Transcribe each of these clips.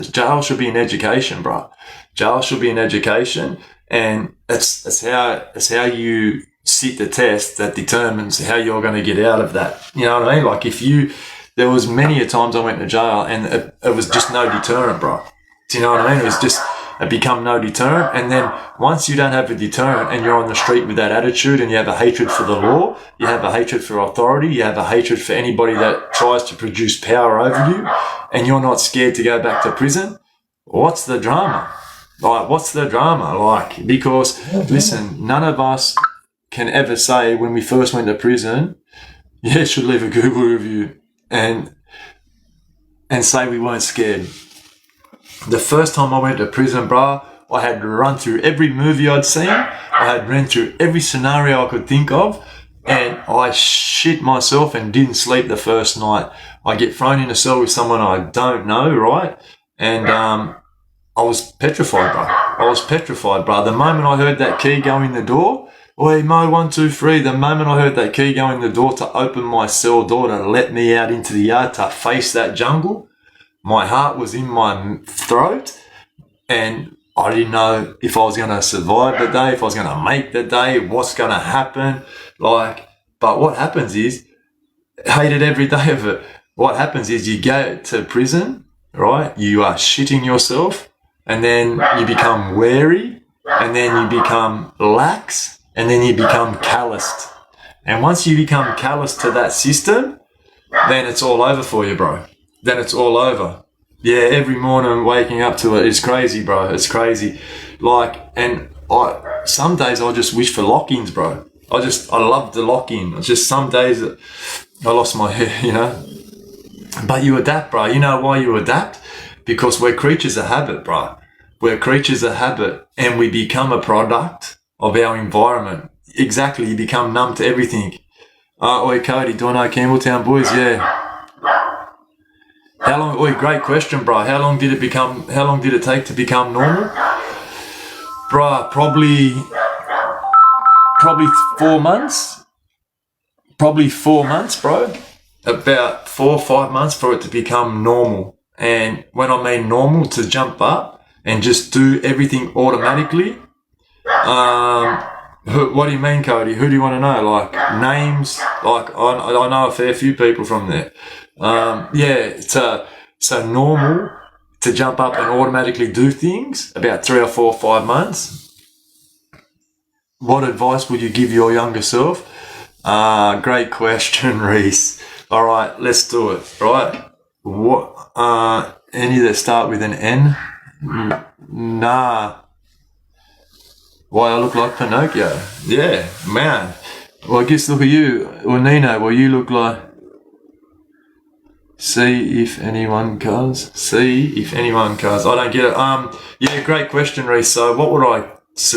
jail should be an education, bro. Jail should be an education, and it's how you sit the test that determines how you're going to get out of that. You know what I mean? Like there was many a times I went to jail and it was just no deterrent, bro. Do you know what I mean? It become no deterrent. And then once you don't have a deterrent and you're on the street with that attitude and you have a hatred for the law, you have a hatred for authority, you have a hatred for anybody that tries to produce power over you, and you're not scared to go back to prison, what's the drama? Like, what's the drama? Like, because, listen, none of us can ever say when we first went to prison, yeah, should leave a Google review and say we weren't scared. The first time I went to prison, bro, I had run through every movie I'd seen. I had run through every scenario I could think of, and I shit myself and didn't sleep the first night. I get thrown in a cell with someone I don't know, right? And I was petrified, bro. I was petrified, bro. The moment I heard that key go in the door, oi, Mo, 1, 2, 3, the moment I heard that key go in the door to open my cell door to let me out into the yard to face that jungle, my heart was in my throat, and I didn't know if I was going to survive the day, if I was going to make the day, what's going to happen. Like, but what happens is, hated every day of it. What happens is you go to prison, right? You are shitting yourself, and then you become wary, and then you become lax, and then you become calloused. And once you become calloused to that system, then it's all over for you, bro. Then it's all over. Yeah, every morning waking up to it is crazy, bro. It's crazy. Like, and some days I just wish for lock-ins, bro. I love the lock-in. It's just some days that I lost my hair, you know. But you adapt, bro. You know why you adapt? Because we're creatures of habit, bro. We're creatures of habit, and we become a product of our environment. Exactly, you become numb to everything. Oi, Cody, do I know Campbelltown boys? Yeah. How long? Oi, great question, bro. How long did it take to become normal? Bro, probably 4 months. Probably 4 months, bro. About 4 or 5 months for it to become normal. And when I mean normal, to jump up and just do everything automatically. What do you mean, Cody? Who do you want to know? Like, names? Like, I know a fair few people from there. Yeah, so normal to jump up and automatically do things, about 3 or 4 or 5 months. What advice would you give your younger self? Great question, Reese. All right, let's do it. Right? What? Any that start with an N? Nah. Why I look like Pinocchio? Yeah, man. Well, I guess look at you. Or Nino, well, you look like... See if anyone cares. I don't get it. Yeah, great question, Reese. So what would I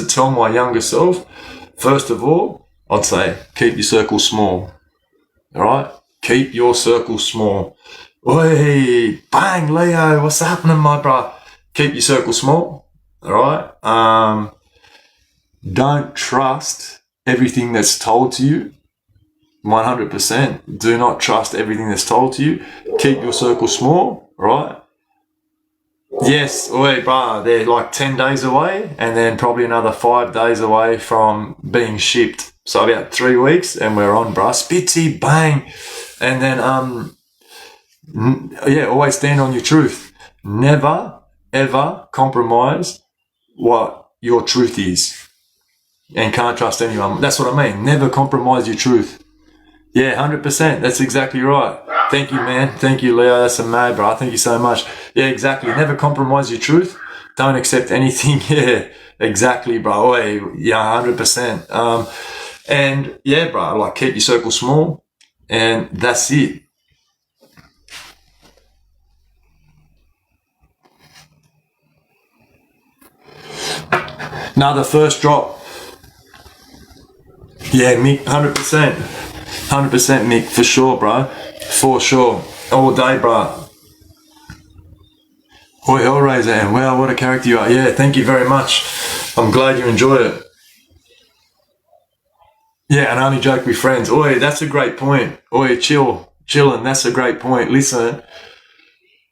tell my younger self? First of all, I'd say keep your circle small. All right? Keep your circle small. Oi, bang, Leo, what's happening, my bro? Keep your circle small. All right? Don't trust everything that's told to you. 100%. Do not trust everything that's told to you. Keep your circle small, right? Yes, oi, bruh, they're like 10 days away, and then probably another 5 days away from being shipped. So about 3 weeks, and we're on, bruh. Spitzy, bang. And then, yeah, always stand on your truth. Never, ever compromise what your truth is. And can't trust anyone. That's what I mean. Never compromise your truth. Yeah, 100%. That's exactly right. Thank you, man. Thank you, Leo. That's a mad, bro. Thank you so much. Yeah, exactly. Never compromise your truth. Don't accept anything. Yeah, exactly, bro. Oi, yeah, 100%. And yeah, bro, like keep your circle small, and that's it. Now the first drop. Yeah, Mick, 100%. 100% Mick, for sure, bro. For sure. All day, bro. Oi, Hellraiser, and wow, what a character you are. Yeah, thank you very much. I'm glad you enjoyed it. Yeah, and only joke with friends. Oi, that's a great point. Oi, chillin', that's a great point. Listen,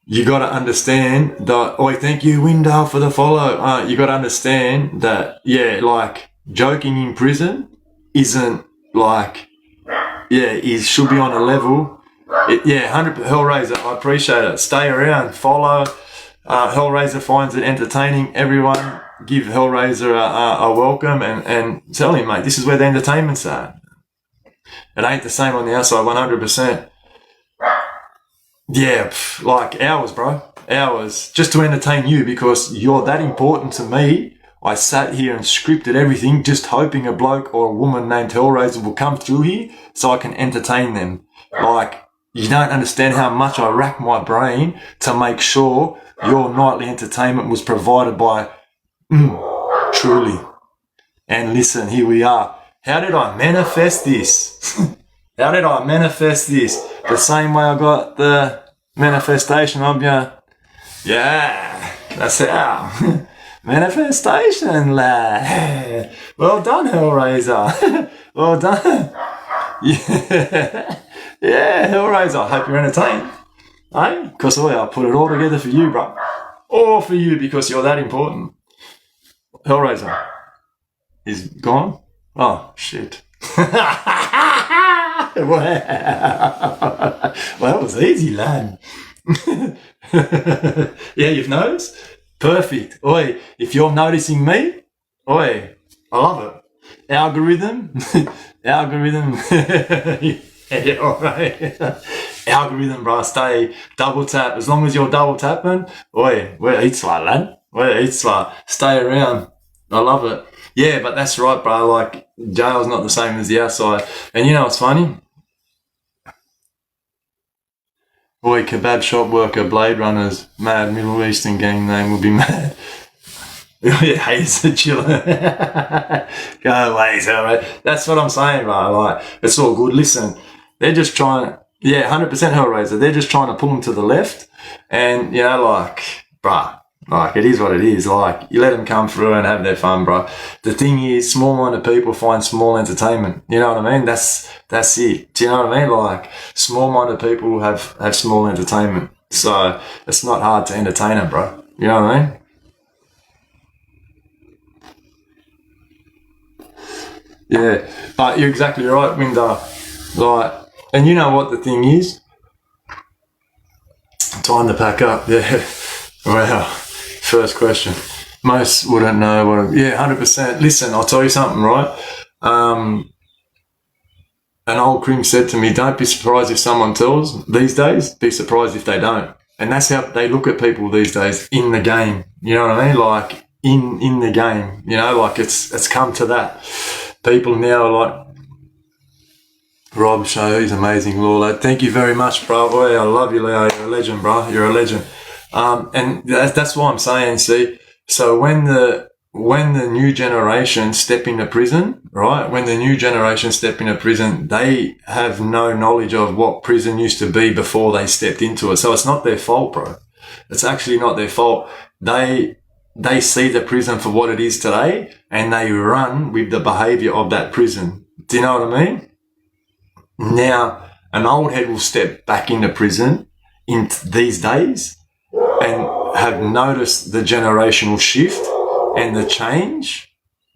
you got to understand that, oh, thank you, Windale, for the follow. You got to understand that, yeah, like, joking in prison isn't like, yeah, it should be on a level. 100 Hellraiser, I appreciate it. Stay around, follow. Hellraiser finds it entertaining. Everyone give Hellraiser a welcome and tell him, mate, this is where the entertainment's at. It ain't the same on the outside, 100%. Yeah, like hours, bro. Hours. Just to entertain you because you're that important to me. I sat here and scripted everything just hoping a bloke or a woman named Hellraiser will come through here so I can entertain them. Like, you don't understand how much I racked my brain to make sure your nightly entertainment was provided by Truly. And listen, here we are. How did I manifest this? How did I manifest this? The same way I got the manifestation of you. Yeah, that's how. Manifestation, lad. Well done, Hellraiser. Well done. Yeah, Hellraiser. I hope you're entertained. Hey? Because I'll put it all together for you, bro. All for you because you're that important. Hellraiser. He's gone? Oh, shit. Wow. Well, that was easy, lad. Yeah, you've noticed? Perfect. Oi, if you're noticing me, oi, I love it. Algorithm. Yeah, all right. Algorithm, bro. Stay double tap. As long as you're double tapping, oi, we're eat swat, lad. We're eat swat. Stay around. I love it. Yeah, but that's right, bro. Like, jail's not the same as the outside. And you know what's funny? Boy, kebab shop worker, Blade Runner's mad Middle Eastern gang name would be mad. Yeah, he's a chiller. Go away, alright. That's what I'm saying, bro. Like, it's all good. Listen, they're just trying, 100% Hellraiser. They're just trying to pull them to the left. And, you know, like, bruh, like, it is what it is. Like, you let them come through and have their fun, bro. The thing is, small-minded people find small entertainment. You know what I mean? That's it. Do you know what I mean? Like, small-minded people have small entertainment. So, it's not hard to entertain them, bro. You know what I mean? Yeah. But you're exactly right, Winder. Like, and you know what the thing is? Time to pack up. Yeah. Wow. First question. Most wouldn't know what 100%. Listen, I'll tell you something, right? An old crim said to me, don't be surprised if someone tells these days, be surprised if they don't. And that's how they look at people these days in the game. You know what I mean? Like, in the game, you know, like it's come to that. People now are like, Rob Show, he's amazing, Lord. Thank you very much, bro. Boy, I love you, Leo. You're a legend, bro. You're a legend. And that's why I'm saying, see, so when the new generation step into prison, right? When the new generation step into prison, they have no knowledge of what prison used to be before they stepped into it. So it's not their fault, bro. It's actually not their fault. They see the prison for what it is today and they run with the behavior of that prison. Do you know what I mean? Now, an old head will step back into prison in these days and have noticed the generational shift and the change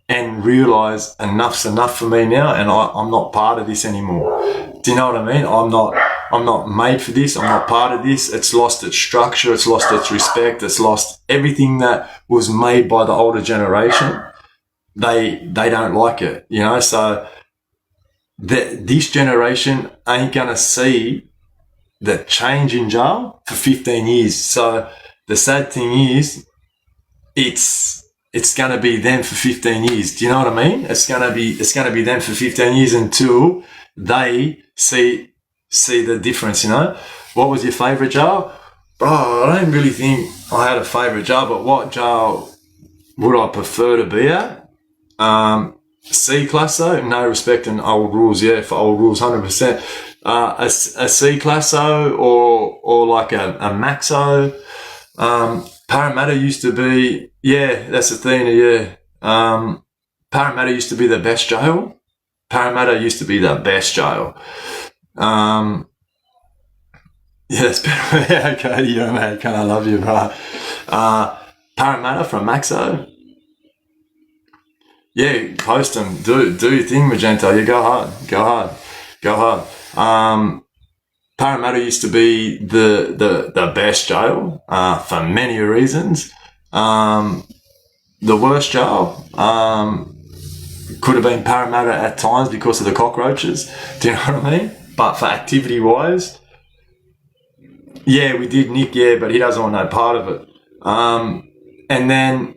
and realise enough's enough for me now and I'm not part of this anymore. Do you know what I mean? I'm not made for this. I'm not part of this. It's lost its structure. It's lost its respect. It's lost everything that was made by the older generation. They don't like it, you know, so this generation ain't going to see the change in jail for 15 years. So the sad thing is it's going to be them for 15 years. Do you know what I mean? It's going to be them for 15 years until they see the difference, you know. What was your favourite jail? Bro, I don't really think I had a favourite jail, but what jail would I prefer to be at? C class though, no respect in old rules, for old rules, 100%. A C class or like a Maxo. Parramatta used to be, that's Athena, Parramatta used to be the best jail. Yeah, that's better. Yeah, okay, yeah, mate. Can I love you, bro? Parramatta from Maxo. Yeah, post them. Do your thing, Magento. You go hard. Go hard. Go hard. Parramatta used to be the best jail for many reasons. The worst jail could have been Parramatta at times because of the cockroaches. Do you know what I mean? But for activity wise, yeah, we did Nick, yeah, but he doesn't want no part of it. And then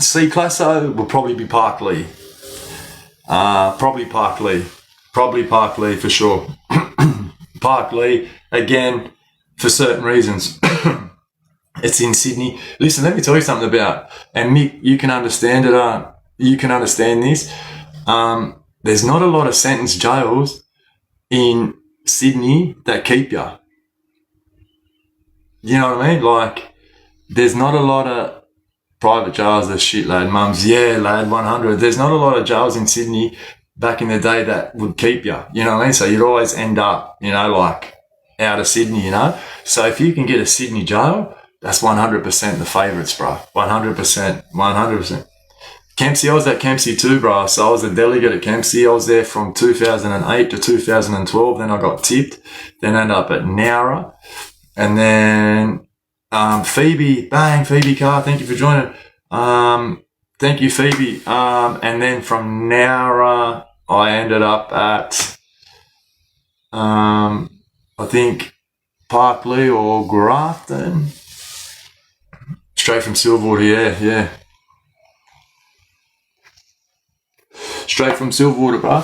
C Classo will probably be Parkley. Probably Parkley for sure. Parkley, again, for certain reasons. It's in Sydney. Listen, let me tell you something about, and Mick, you can understand it. You can understand this. There's not a lot of sentence jails in Sydney that keep you. You know what I mean? Like, there's not a lot of private jails that shit, lad. Mums, yeah, lad, 100. There's not a lot of jails in Sydney back in the day that would keep you. You know what I mean? So you'd always end up, like out of Sydney, So if you can get a Sydney jail, that's 100% the favourites, bro. 100%. Kempsey, I was at Kempsey too, bro. So I was a delegate at Kempsey. I was there from 2008 to 2012. Then I got tipped. Then I ended up at Nowra. And then Phoebe Carr, thank you for joining. Thank you, Phoebe. And then from Nowra, I ended up at, I think, Parkley or Grafton. Straight from Silverwater, yeah. Straight from Silverwater, bro.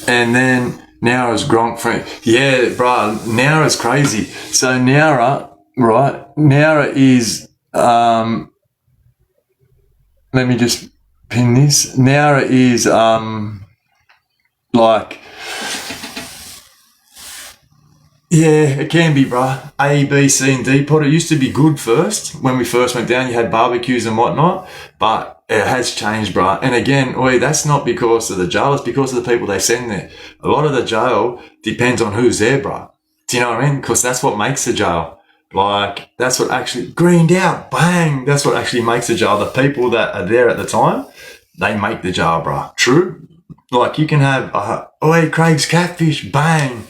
And then Nowra's Gronk friend. Yeah, bro, Nowra's crazy. So Nowra, right? Nowra is, let me just pin this. Nowra is, like, yeah, it can be, bro. A, B, C, and D pot. It used to be good first. When we first went down, you had barbecues and whatnot, but it has changed, bro. And again, that's not because of the jail. It's because of the people they send there. A lot of the jail depends on who's there, bro. Do you know what I mean? Because that's what makes the jail. Like, that's what actually, greened out, bang. That's what actually makes the jail. The people that are there at the time, they make the jail, bro. True? Like, you can have, Craig's catfish, bang.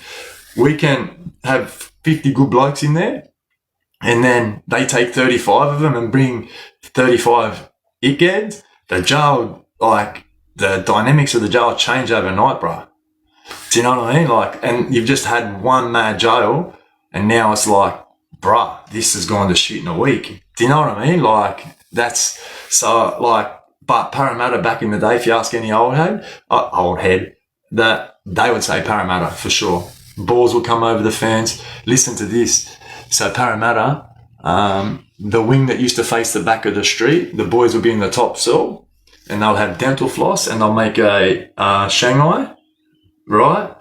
We can have 50 good blokes in there, and then they take 35 of them and bring 35 ickheads. The jail, like, the dynamics of the jail change overnight, bro. Do you know what I mean? Like, and you've just had one mad jail, and now it's like, bruh, this has gone to shit in a week. Do you know what I mean? Like, that's so, like, but Parramatta back in the day, if you ask any old head, that they would say Parramatta for sure. Balls would come over the fence. Listen to this. So Parramatta, the wing that used to face the back of the street, the boys would be in the top cell, and they'll have dental floss, and they'll make a Shanghai, right?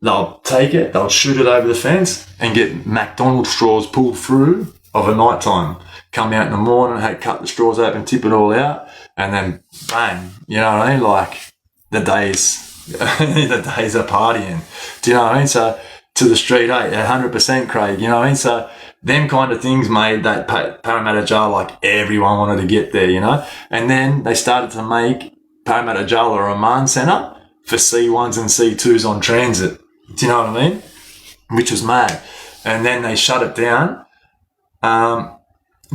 They'll take it, they'll shoot it over the fence, and get McDonald's straws pulled through of a night time. Come out in the morning, cut the straws open, tip it all out, and then bang. You know what I mean? Like, the days are partying. Do you know what I mean? So, to the street, 100% Craig, you know what I mean? So, them kind of things made that Parramatta jail, like, everyone wanted to get there, And then they started to make Parramatta jail a remand centre for C1s and C2s on transit. Do you know what I mean? Which was mad. And then they shut it down.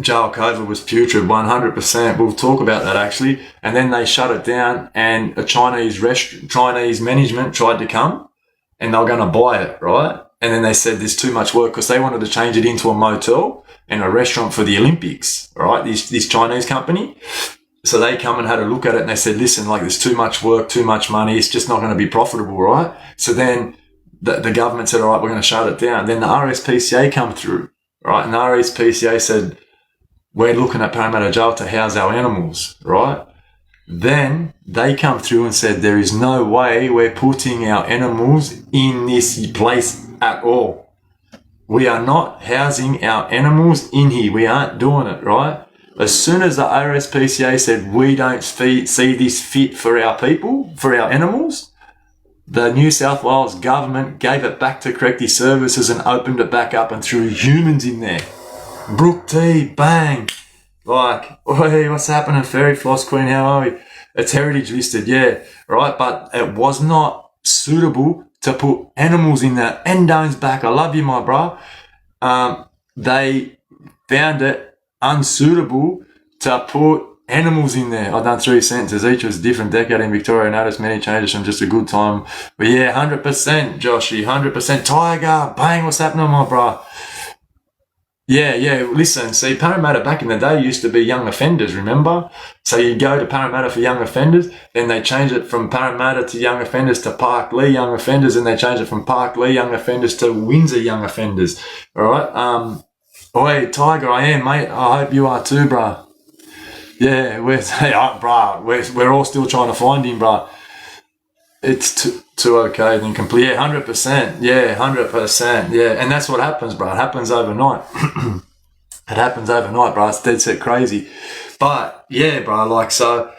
Jail COVID was putrid, 100%. We'll talk about that actually. And then they shut it down, and a Chinese management tried to come, and they were going to buy it, right? And then they said there's too much work, because they wanted to change it into a motel and a restaurant for the Olympics, right? This Chinese company. So they come and had a look at it, and they said, listen, like, there's too much work, too much money. It's just not going to be profitable, right? So then the government said, all right, we're going to shut it down. Then the RSPCA come through, right? And the RSPCA said, we're looking at Parramatta Jail to house our animals, right? Then they come through and said, there is no way we're putting our animals in this place at all. We are not housing our animals in here. We aren't doing it, right? As soon as the RSPCA said we don't see this fit for our people, for our animals, the New South Wales government gave it back to corrective services and opened it back up and threw humans in there. Brook T, bang. Like, oi, what's happening? Fairy Floss Queen, how are we? It's heritage listed, yeah, right? But it was not suitable to put animals in there. Endone's back. I love you, my bro. They found it unsuitable to put animals in there. I've done 3 sentences. Each was a different decade in Victoria. Noticed many changes from just a good time. But yeah, 100%, Joshy, 100%. Tiger, bang, what's happening, my bro? Yeah, listen, see, Parramatta back in the day used to be young offenders, remember? So you go to Parramatta for young offenders, then they changed it from Parramatta to young offenders to Parklea young offenders, and they changed it from Parklea young offenders to Windsor young offenders, all right? Oi, Tiger, I am, mate. I hope you are too, bro. Yeah, we're all still trying to find him, bro. It's too okay, then complete. Yeah, 100%. Yeah, 100%. Yeah, and that's what happens, bro. It happens overnight. It happens overnight, bro. It's dead set crazy. But yeah, bro, like, so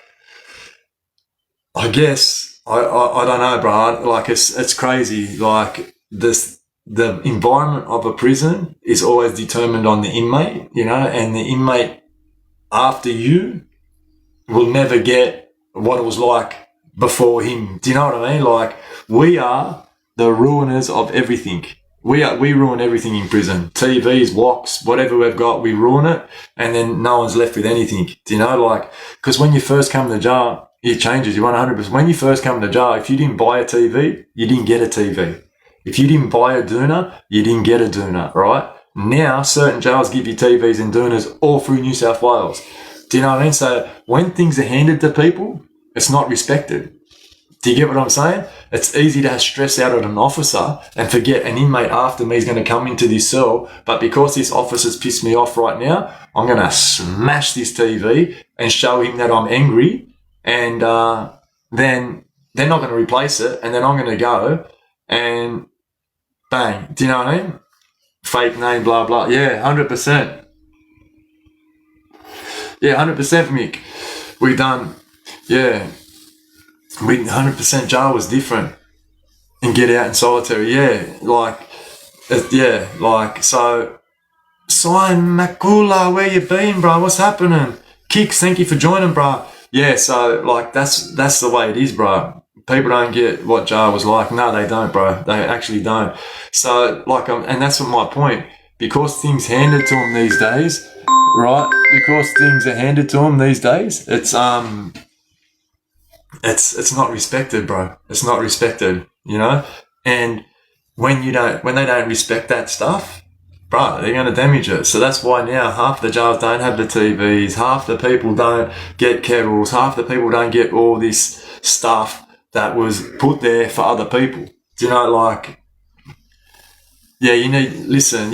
I guess I don't know, bro. Like, it's crazy. Like, the environment of a prison is always determined on the inmate, you know, and the inmate after you will never get what it was like before him. Do you know what I mean? Like, we are the ruiners of everything. We ruin everything in prison. TVs, woks, whatever we've got, we ruin it, and then no one's left with anything. Do you know? Like, because when you first come to jail, it changes. You want 100%. When you first come to jail, if you didn't buy a TV, you didn't get a TV. If you didn't buy a doona, you didn't get a doona, right? Now, certain jails give you TVs and doonas all through New South Wales. Do you know what I mean? So when things are handed to people, it's not respected. Do you get what I'm saying? It's easy to have stress out at an officer and forget an inmate after me is going to come into this cell, but because this officer's pissed me off right now, I'm going to smash this TV and show him that I'm angry, and then they're not going to replace it, and then I'm going to go and bang. Do you know what I mean? Fake name, blah, blah. Yeah, 100%. Yeah, 100%, Mick. We done, yeah. 100% jail was different. And get out in solitary, yeah. Like, yeah, like, so. Sign Makula, where you been, bro? What's happening? Kicks, thank you for joining, bro. Yeah, so, like, that's the way it is, bro. People don't get what jail was like. No, they don't, bro. They actually don't. So, like, and that's my point. Because things handed to them these days, right? Because things are handed to them these days, it's not respected, bro. It's not respected, you know? And when they don't respect that stuff, bro, they're going to damage it. So that's why now half the jails don't have the TVs, half the people don't get kettles, half the people don't get all this stuff that was put there for other people. Do you know, like, yeah, you listen,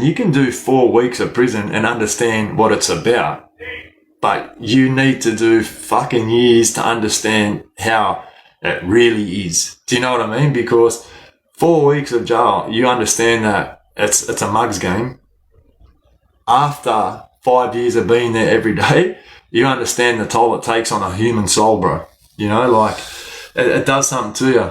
you can do 4 weeks of prison and understand what it's about, but you need to do fucking years to understand how it really is. Do you know what I mean? Because 4 weeks of jail, you understand that it's a mugs game. After 5 years of being there every day, you understand the toll it takes on a human soul, bro. You know, like, it does something to you.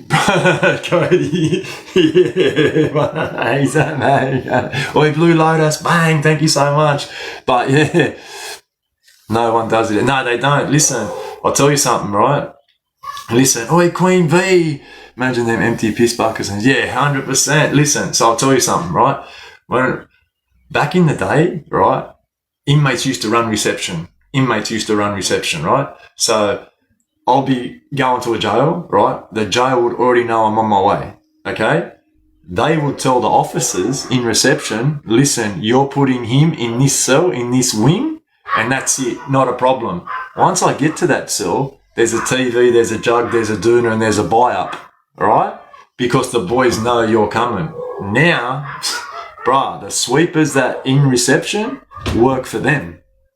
Cody, yeah, he's that man. Oi, Blue Lotus, bang, thank you so much. But yeah, no one does it. No, they don't. Listen, I'll tell you something, right? Listen, oi, Queen V. Imagine them empty piss buckets. And yeah, 100%. Listen, so I'll tell you something, right? Back in the day, right, inmates used to run reception. Right? So I'll be going to a jail, right? The jail would already know I'm on my way, okay? They would tell the officers in reception, listen, you're putting him in this cell, in this wing, and that's it, not a problem. Once I get to that cell, there's a TV, there's a jug, there's a doona, and there's a buy-up, all right? Because the boys know you're coming. Now, bruh, the sweepers that in reception work for them.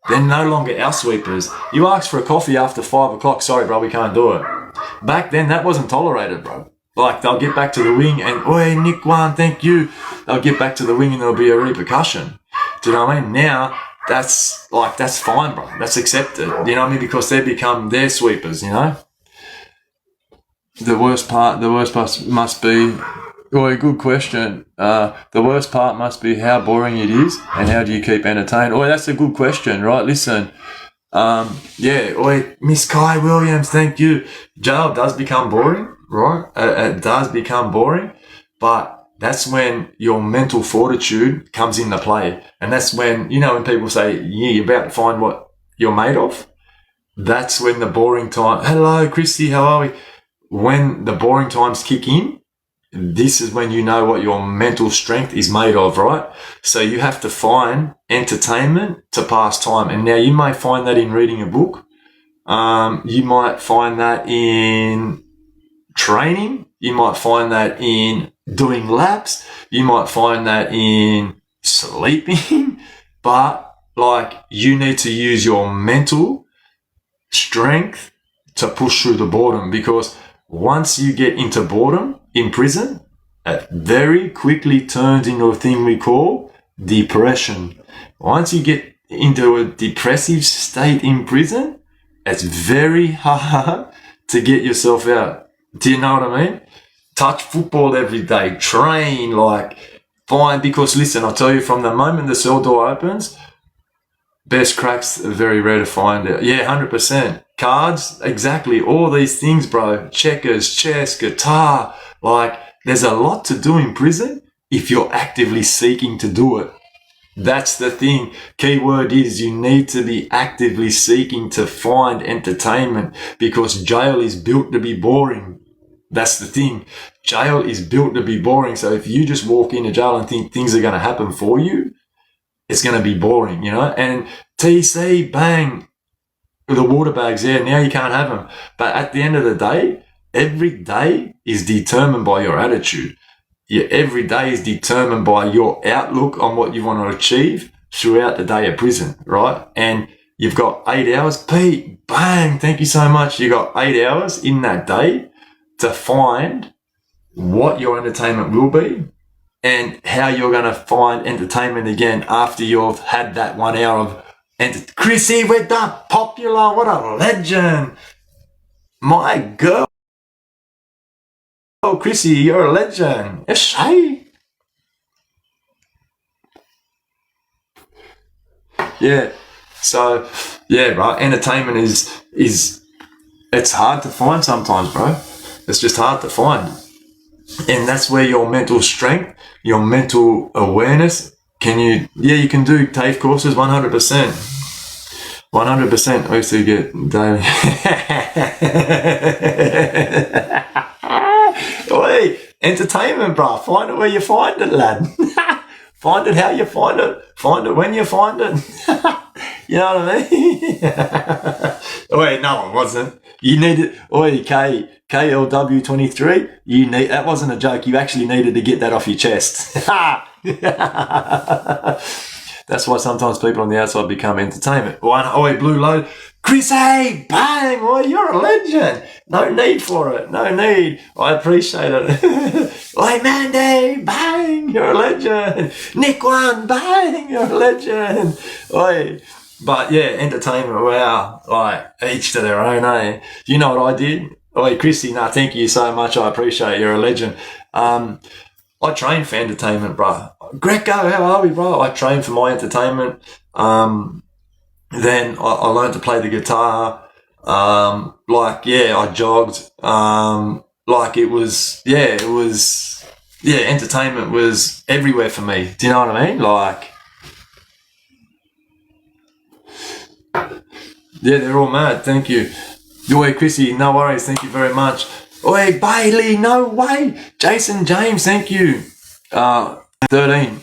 They're no longer our sweepers. You ask for a coffee after 5 o'clock, sorry, bro, we can't do it. Back then, that wasn't tolerated, bro. Like, they'll get back to the wing and, oi, Nick one, thank you. They'll get back to the wing and there'll be a repercussion. Do you know what I mean? Now, that's fine, bro. That's accepted. You know what I mean? Because they become their sweepers, you know? The worst part must be, oi, good question. The worst part must be how boring it is and how do you keep entertained? Oi, that's a good question, right? Listen. Oi, Miss Kai Williams, thank you. Jail does become boring, right? It does become boring, but that's when your mental fortitude comes into play. And that's when, you know, when people say, yeah, you're about to find what you're made of, that's when the boring time, hello, Christy, how are we? When the boring times kick in, this is when you know what your mental strength is made of, right? So you have to find entertainment to pass time. And now you may find that in reading a book. You might find that in training. You might find that in doing laps. You might find that in sleeping. But like, you need to use your mental strength to push through the boredom, because once you get into boredom in prison, it very quickly turns into a thing we call depression. Once you get into a depressive state in prison, it's very hard to get yourself out. Do you know what I mean? Touch football every day, train, like, fine. Because listen, I'll tell you, from the moment the cell door opens, best cracks are very rare to find out. Yeah, 100%. Cards, exactly. All these things, bro. Checkers, chess, guitar. Like, there's a lot to do in prison if you're actively seeking to do it. That's the thing. Key word is you need to be actively seeking to find entertainment, because jail is built to be boring. That's the thing. Jail is built to be boring. So if you just walk into jail and think things are going to happen for you, it's going to be boring, you know? And TC, bang, the water bags, yeah, now you can't have them. But at the end of the day, every day is determined by your attitude. Yeah, every day is determined by your outlook on what you want to achieve throughout the day of prison, right? And you've got 8 hours. Pete, bang, thank you so much. You got 8 hours in that day to find what your entertainment will be and how you're going to find entertainment again after you've had that 1 hour of Chrissy with the popular, what a legend. My girl. Oh, Chrissy, you're a legend. Yes, hey. Yeah. So, yeah, right. Entertainment is it's hard to find sometimes, bro. It's just hard to find. And that's where your mental strength, your mental awareness, you can do TAFE courses 100%. 100%. I used to get daily. Oi, entertainment, bro. Find it where you find it, lad. Find it how you find it. Find it when you find it. You know what I mean? Oi, no, it wasn't. You needed, oi, KLW23, that wasn't a joke. You actually needed to get that off your chest. That's why sometimes people on the outside become entertainment. Oi, Blue Load. Chris, hey, bang, oi, you're a legend. No need for it. No need. I appreciate it. Oi, Mandy, bang, you're a legend. Nick one, bang, you're a legend. Oi. But yeah, entertainment, wow, like, each to their own, eh? You know what I did? Oi, Chrissy, thank you so much. I appreciate it. You're a legend. I train for entertainment, bro. Greco, how are we, bro? I train for my entertainment. Then I learned to play the guitar. I jogged. Entertainment was everywhere for me. Do you know what I mean? Like, yeah, they're all mad. Thank you. Oi, Chrissy, no worries. Thank you very much. Oi, Bailey, no way. Jason James, thank you. 13.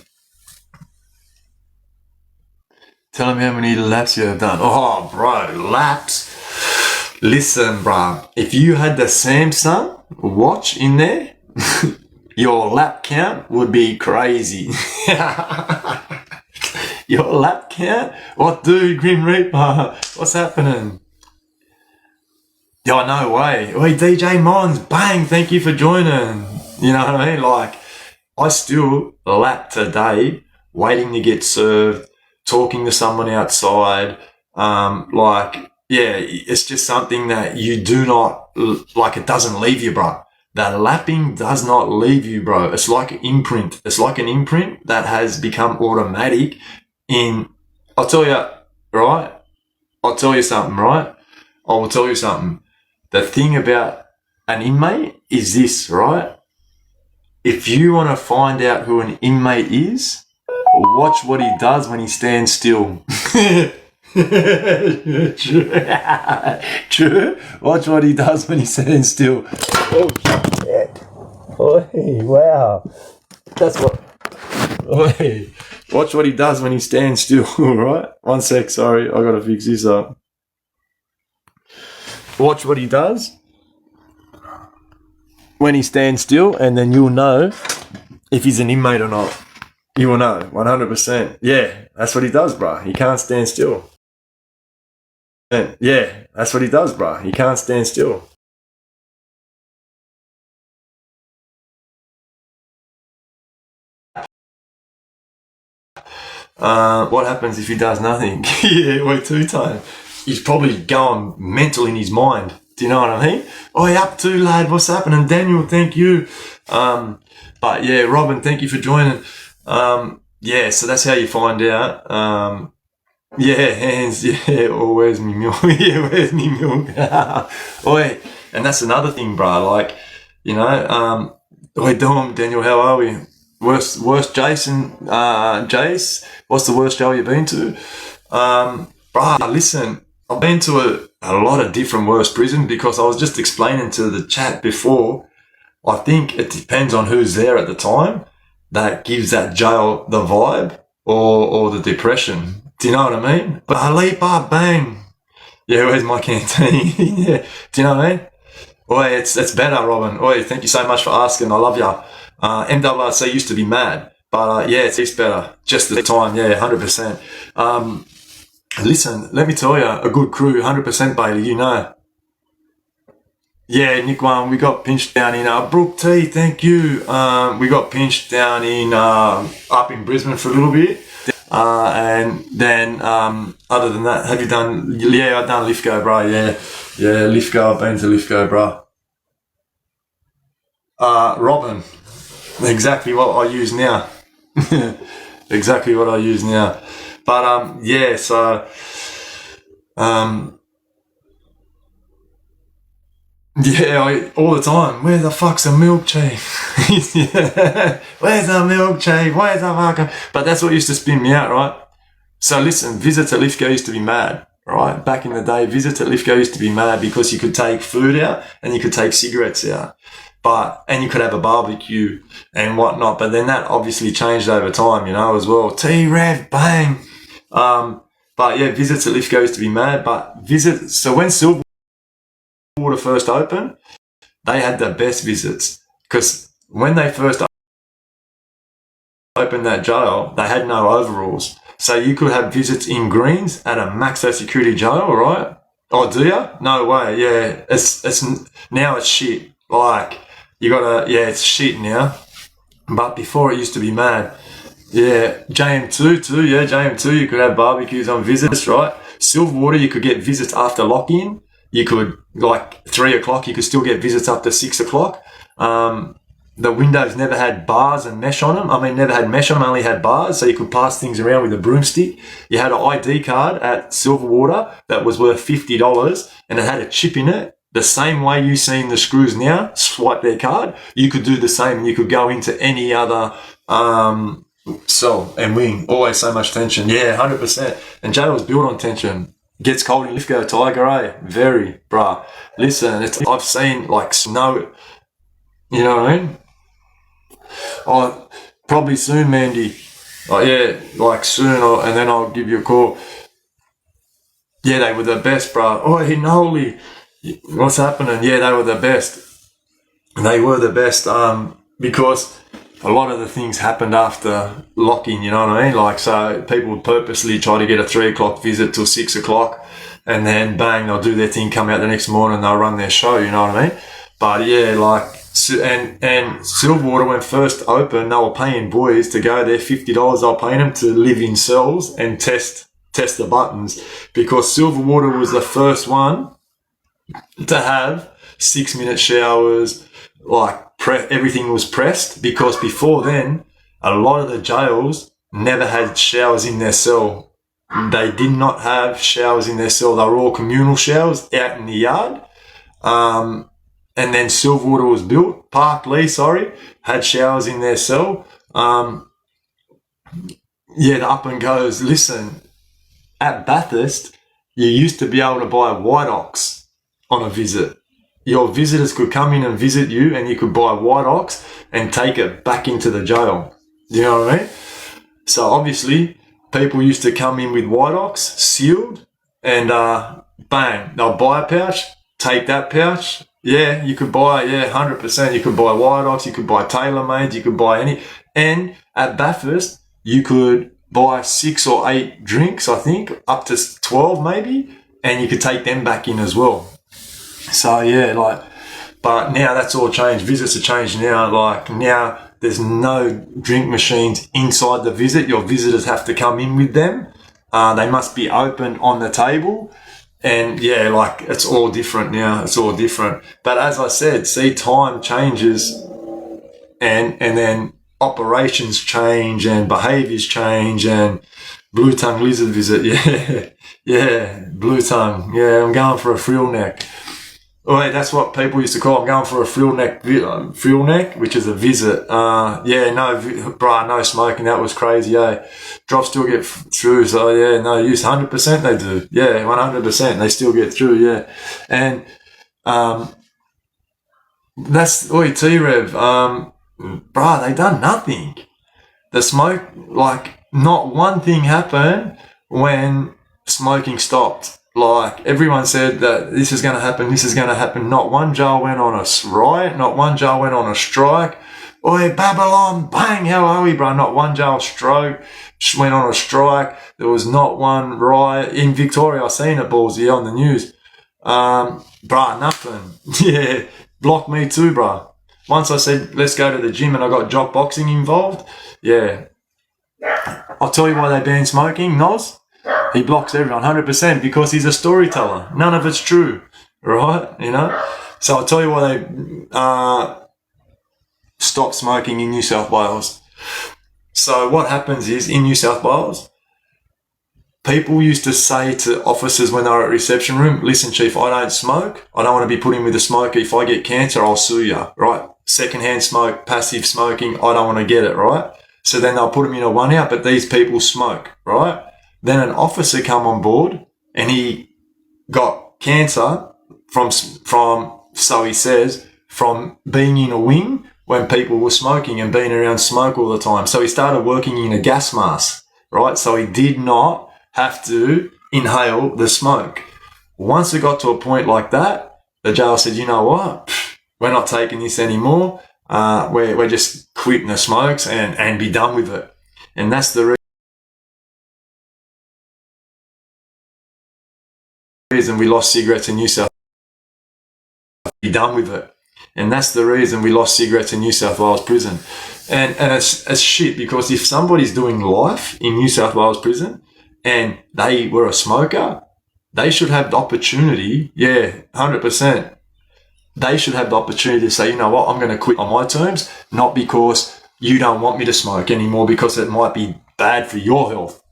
Tell him how many laps you have done. Oh, bro, laps. Listen, bro, if you had the Samsung watch in there, your lap count would be crazy. Your lap count? What, dude, Grim Reaper? What's happening? Yeah, no way. Wait, DJ Mons, bang, thank you for joining. You know what I mean? Like, I still lap today, waiting to get served, talking to someone outside. It's just something that you do not, like, it doesn't leave you, bro. That lapping does not leave you, bro. It's like an imprint. It's like an imprint that has become automatic I'll tell you, right? I'll tell you something, right? I will tell you something. The thing about an inmate is this, right? If you want to find out who an inmate is, watch what he does when he stands still. True. Watch what he does when he stands still. Oh, shit. Oi, wow. That's what... Oi. Watch what he does when he stands still, right? 1 sec, sorry. I got to fix this up. Watch what he does when he stands still, and then you'll know if he's an inmate or not. You will know, 100%. Yeah, that's what he does, bro. He can't stand still. Yeah, that's what he does, bro. He can't stand still. What happens if he does nothing? Yeah, we're two-time. He's probably going mental in his mind. Do you know what I mean? Oi, up to, lad, what's happening? Daniel, thank you. But yeah, Robin, thank you for joining. Yeah, so that's how you find out. Yeah, hands, yeah, oh, where's me milk? Yeah, where's me milk? Oi, and that's another thing, bro, like, you know, oi, Dom, Daniel, how are we? Worst Jason, Jace, what's the worst jail you've been to? Bro, listen, I've been to a lot of different worst prisons because I was just explaining to the chat before, I think it depends on who's there at the time that gives that jail the vibe or the depression. Do you know what I mean? But leap up, bang. Yeah, where's my canteen? Yeah. Do you know what I mean? Oi, it's better, Robin. Oi, thank you so much for asking. I love ya. MWRC used to be mad, but yeah, it's better. Just the time, yeah, 100%. Listen, let me tell you, a good crew, 100%, Bailey, you know. Yeah, Nick one, we got pinched down in Brook T, thank you. We got pinched down in up in Brisbane for a little bit. And then other than that, have you done? Yeah, I've done Lithgow, bro. Yeah, Lithgow. I've been to Lithgow, bro. Robin, exactly what I use now. Exactly what I use now. But yeah, so yeah, all the time. Where the fuck's a milk chief? Yeah. Where's a milk chief? Where's a fucking? But that's what used to spin me out, right? So listen, visits at Lithgow used to be mad, right? Back in the day, visits at Lithgow used to be mad because you could take food out and you could take cigarettes out, and you could have a barbecue and whatnot. But then that obviously changed over time, you know, as well. T-Rev, bang. But yeah, visits at Lithgow used to be mad. So when Silverwater first opened, they had the best visits because when they first opened that jail, they had no overalls. So you could have visits in greens at a maxo security jail, right? Oh, do you? No way. Yeah, it's now it's shit. Like it's shit now. But before it used to be mad. Yeah, JM2 too. Yeah, JM2. You could have barbecues on visits, right? Silverwater, you could get visits after lock-in. You could, like 3 o'clock, you could still get visits up to 6 o'clock. The windows never had bars and mesh on them. I mean, never had mesh on them, only had bars, so you could pass things around with a broomstick. You had an ID card at Silverwater that was worth $50 and it had a chip in it. The same way you seen the screws now swipe their card, you could do the same and you could go into any other cell and wing. Always so much tension. Yeah, 100%. And jail was built on tension. Gets cold in Lithgow, Tiger, eh? Very, bruh. Listen, I've seen like snow, you know what I mean? Oh, probably soon, Mandy. Oh yeah, like soon, and then I'll give you a call. Yeah, they were the best, bro. Oh, Hinoli, what's happening? Yeah, they were the best. They were the best, because a lot of the things happened after lock-in, you know what I mean? Like, so people would purposely try to get a 3 o'clock visit till 6 o'clock and then bang, they'll do their thing, come out the next morning, they'll run their show, you know what I mean? But yeah, like, and Silverwater, when first opened, they were paying boys to go there, $50, they were paying them to live in cells and test the buttons, because Silverwater was the first one to have 6-minute showers, like everything was pressed, because before then, a lot of the jails never had showers in their cell. They did not have showers in their cell. They were all communal showers out in the yard. And then Silverwater was built, Park Lee, had showers in their cell. The up and goes, listen, at Bathurst, you used to be able to buy White Ox on a visit. Your visitors could come in and visit you, and you could buy White Ox and take it back into the jail. You know what I mean? So obviously, people used to come in with White Ox, sealed, and bang, they'll buy a pouch, take that pouch. Yeah, you could buy, 100%. You could buy White Ox, you could buy TaylorMade, you could buy any. And at Bathurst, you could buy 6 or 8 drinks, I think, up to 12 maybe, and you could take them back in as well. So yeah, but now that's all changed. Visits are changed now. Like now, there's no drink machines inside the visit. Your visitors have to come in with them. They must be open on the table. And yeah, like it's all different now. It's all different. But as I said, see, time changes, and then operations change and behaviours change, and blue tongue lizard visit. Yeah, blue tongue. Yeah, I'm going for a frill neck. Oh, wait, that's what people used to call it. I'm going for a frill neck, which is a visit. No smoking. That was crazy, Drops still get through, so yeah, no use. 100% they do. Yeah, 100%. They still get through, yeah. And that's, T-Rev, they done nothing. The smoke, like, not one thing happened when smoking stopped. Like, everyone said that this is going to happen. Not one jail went on a riot. Not one jail went on a strike. Oi, Babylon, bang, how are we, bro? Not one jail went on a strike. There was not one riot. In Victoria, I seen it, ballsy, on the news. Nothing. Yeah, blocked me too, bro. Once I said, let's go to the gym, and I got jock boxing involved. Yeah. I'll tell you why they banned smoking, Noz. He blocks everyone 100% because he's a storyteller. None of it's true, right? You know? So I'll tell you why they stopped smoking in New South Wales. So what happens is, in New South Wales, people used to say to officers when they were at reception room, listen, Chief, I don't smoke. I don't want to be put in with a smoker. If I get cancer, I'll sue you, right? Secondhand smoke, passive smoking, I don't want to get it, right? So then they'll put them in a 1 out, but these people smoke, right? Then an officer come on board, and he got cancer from, so he says, from being in a wing when people were smoking and being around smoke all the time. So he started working in a gas mask, right? So he did not have to inhale the smoke. Once it got to a point like that, the jail said, you know what? We're not taking this anymore. We're just quitting the smokes and be done with it. And that's the reason we lost cigarettes in New South Wales. Be done with it. And that's the reason we lost cigarettes in New South Wales prison. And it's shit, because if somebody's doing life in New South Wales prison and they were a smoker, they should have the opportunity, 100%. They should have the opportunity to say, you know what, I'm going to quit on my terms, not because you don't want me to smoke anymore, because it might be bad for your health.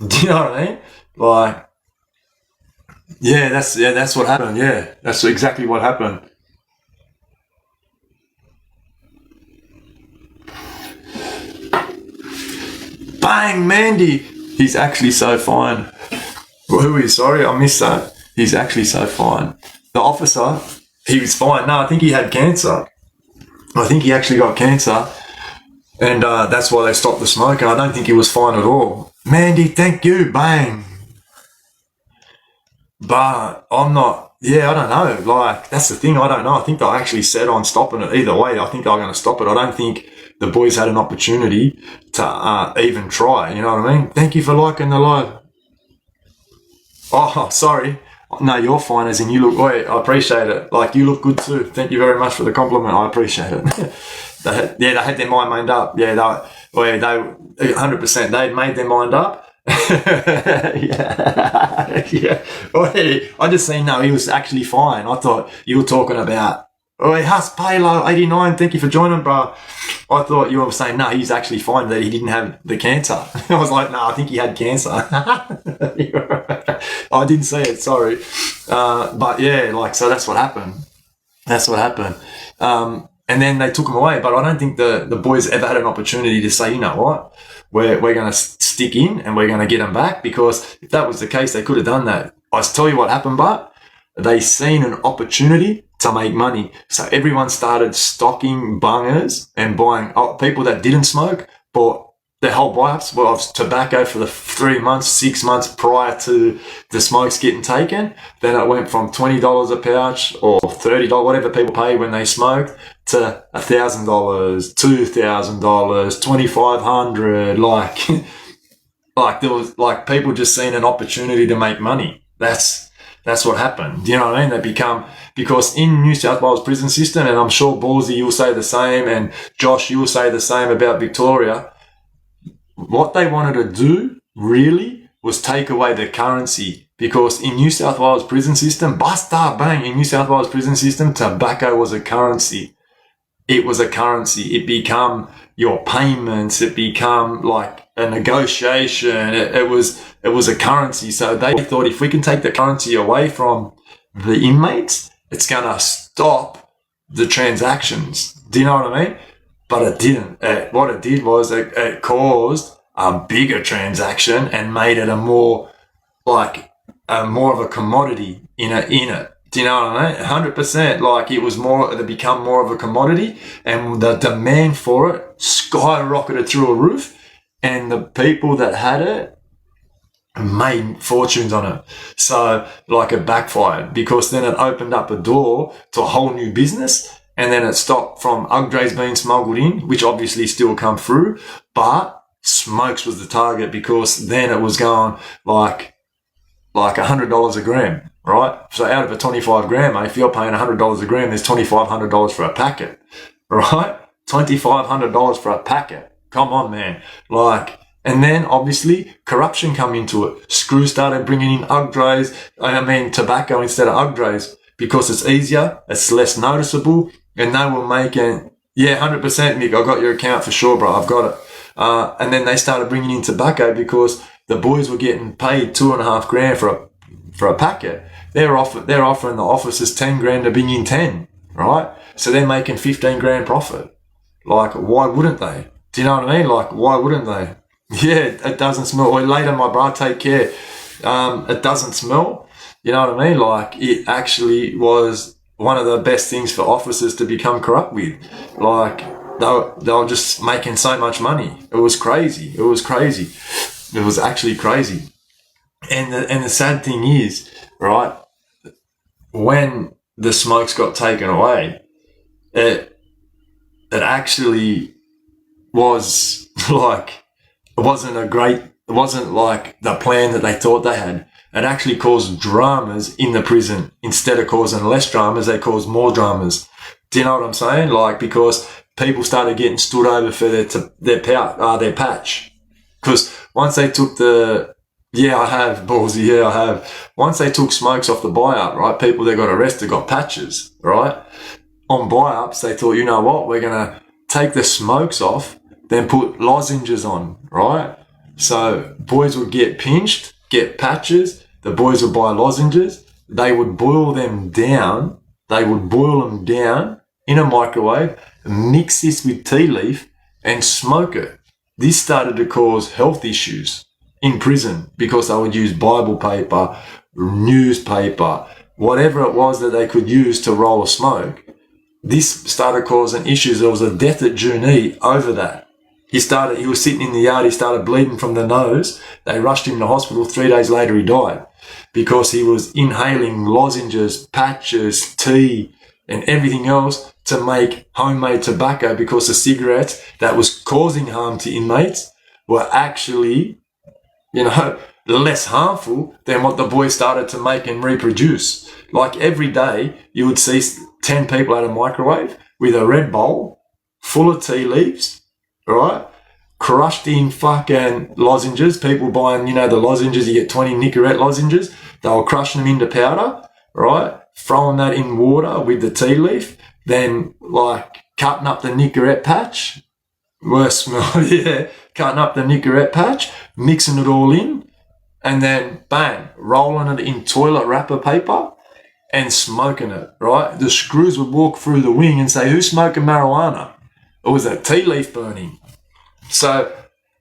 Do you know what I mean? Like, that's what happened. Yeah, that's exactly what happened. Bang, Mandy. He's actually so fine. Who is? Sorry, I missed that. He's actually so fine. The officer, he was fine. No, I think he had cancer. I think he actually got cancer. And that's why they stopped the smoke. And I don't think he was fine at all. Mandy, thank you. Bang. But I'm not, I don't know. Like, that's the thing. I don't know. I think they actually set on stopping it. Either way, I think they're going to stop it. I don't think the boys had an opportunity to even try. You know what I mean? Thank you for liking the live. Oh, sorry. No, you're fine, as in you look, wait, I appreciate it. Like, you look good too. Thank you very much for the compliment. I appreciate it. They had their mind made up. Yeah, they 100%, they'd made their mind up. Yeah. Wait, I just seen, no, he was actually fine. I thought you were talking about, Huss Palo 89, thank you for joining, bro. I thought you were saying, no, he's actually fine, that he didn't have the cancer. I was like, no, I think he had cancer. I didn't see it, sorry. But yeah, like, so that's what happened. And then they took him away, but I don't think the boys ever had an opportunity to say, you know what, we're going to stick in and we're going to get him back, because if that was the case, they could have done that. I tell you what happened, but they seen an opportunity to make money. So everyone started stocking bungers and buying, people that didn't smoke bought their whole buy-ups of tobacco for the 3 months, 6 months prior to the smokes getting taken. Then it went from $20 a pouch or $30, whatever people pay when they smoked, to $1,000, $2,000, $2,500. Like there was, like, people just seen an opportunity to make money. That's what happened. Do you know what I mean? They become, because in New South Wales prison system, and I'm sure Ballsy, you'll say the same, and Josh, you'll say the same about Victoria, what they wanted to do really was take away the currency, because in New South Wales prison system, basta bang, in New South Wales prison system, tobacco was a currency. It was a currency. It become your payments. It become like a negotiation. It was a currency. So they thought, if we can take the currency away from the inmates, it's going to stop the transactions. Do you know what I mean? But it didn't. What it did was it caused a bigger transaction and made it more of a commodity in it. Do you know what I mean? 100%. Like, it become more of a commodity, and the demand for it skyrocketed through a roof, and the people that had it made fortunes on it. So, like, it backfired, because then it opened up a door to a whole new business. And then it stopped from Ugdrays being smuggled in, which obviously still come through, but smokes was the target, because then it was going like $100 a gram, right? So out of a 25 gram, if you're paying $100 a gram, there's $2,500 for a packet, right? $2,500 for a packet. Come on, man. Like, and then obviously corruption come into it. Screw started bringing in tobacco instead of Ugdrays, because it's easier, it's less noticeable, and they were making, 100%, Mick, I got your account for sure, bro, I've got it. And then they started bringing in tobacco, because the boys were getting paid $2.5 grand for a packet. They're offering the officers 10 grand to bring in 10, right? So they're making 15 grand profit. Like, why wouldn't they? Do you know what I mean? Like, why wouldn't they? Yeah, it doesn't smell. Or later, my bro, take care. It doesn't smell. You know what I mean? Like, it actually was one of the best things for officers to become corrupt with. Like, they were just making so much money. It was crazy. It was actually crazy. And the sad thing is, right, when the smokes got taken away, it actually was like, it wasn't like the plan that they thought they had. It actually caused dramas in the prison. Instead of causing less dramas, they caused more dramas. Do you know what I'm saying? Like, because people started getting stood over for their patch. Because once they took once they took smokes off the buy-up, right, people that got arrested got patches, right? On buy-ups, they thought, you know what, we're going to take the smokes off, then put lozenges on, right? So boys would get pinched, get patches, the boys would buy lozenges, they would boil them down in a microwave, mix this with tea leaf and smoke it. This started to cause health issues in prison, because they would use Bible paper, newspaper, whatever it was that they could use to roll a smoke. This started causing issues. There was a death at Junee over that. He was sitting in the yard, he started bleeding from the nose. They rushed him to hospital. 3 days later, he died, because he was inhaling lozenges, patches, tea, and everything else to make homemade tobacco, because the cigarettes that was causing harm to inmates were actually less harmful than what the boys started to make and reproduce. Like every day, you would see 10 people at a microwave with a red bowl full of tea leaves, right? Crushed in fucking lozenges. People buying, the lozenges, you get 20 Nicorette lozenges. They were crushing them into powder, right? Throwing that in water with the tea leaf. Then, cutting up the Nicorette patch. Worst smell, yeah. Cutting up the Nicorette patch, mixing it all in, and then, bang, rolling it in toilet wrapper paper and smoking it, right? The screws would walk through the wing and say, who's smoking marijuana? It was a tea leaf burning. So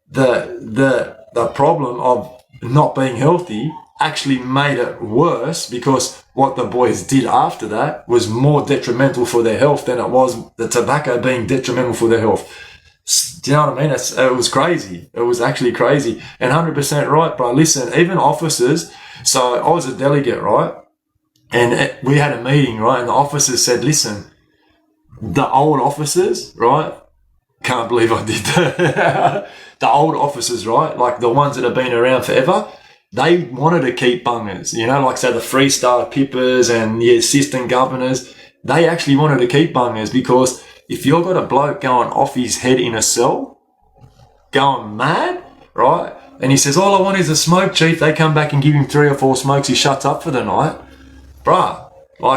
the problem of not being healthy actually made it worse, because what the boys did after that was more detrimental for their health than it was the tobacco being detrimental for their health. Do you know what I mean? It was crazy. It was actually crazy. And 100% right, bro. Listen, even officers, so I was a delegate, right? And we had a meeting, right? And the officers said, listen, the old officers, right? Can't believe I did that. The old officers, right? Like the ones that have been around forever, they wanted to keep bungers, say the Freestar Pippers and the assistant governors, they actually wanted to keep bungers, because if you've got a bloke going off his head in a cell, going mad, right? And he says, all I want is a smoke, chief. They come back and give him 3 or 4 smokes. He shuts up for the night. Bruh,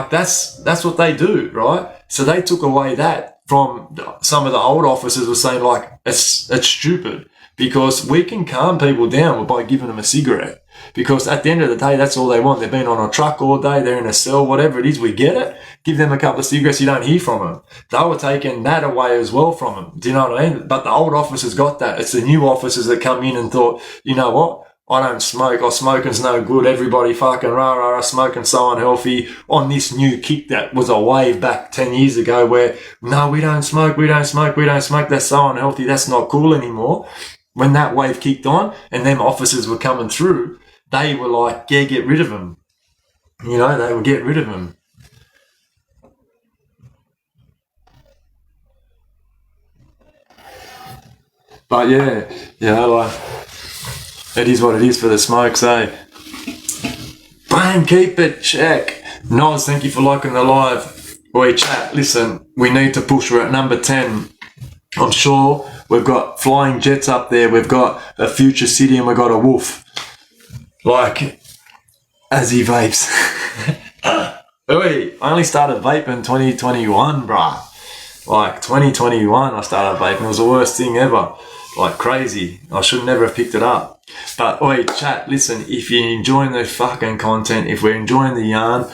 that's what they do, right? So they took away that from some of the old officers were saying, it's stupid, because we can calm people down by giving them a cigarette. Because at the end of the day, that's all they want. They've been on a truck all day. They're in a cell, whatever it is. We get it. Give them a couple of cigarettes. You don't hear from them. They were taking that away as well from them. Do you know what I mean? But the old officers got that. It's the new officers that come in and thought, you know what? I don't smoke, or smoking's no good. Everybody fucking rah, smoking's so unhealthy. On this new kick that was a wave back 10 years ago where, no, we don't smoke. That's so unhealthy. That's not cool anymore. When that wave kicked on and them officers were coming through, they were like, yeah, get rid of them. They would get rid of them. But yeah, it is what it is for the smokes, eh? Bang, keep it, check. Noz, thank you for liking the live. Boy, chat, listen, we need to push. We're at number 10. I'm sure we've got flying jets up there. We've got a future city and we've got a wolf. As he vapes. I only started vaping 2021, bruh. 2021 I started vaping. It was the worst thing ever. Crazy. I should never have picked it up. But, chat, listen, if you're enjoying the fucking content, if we're enjoying the yarn,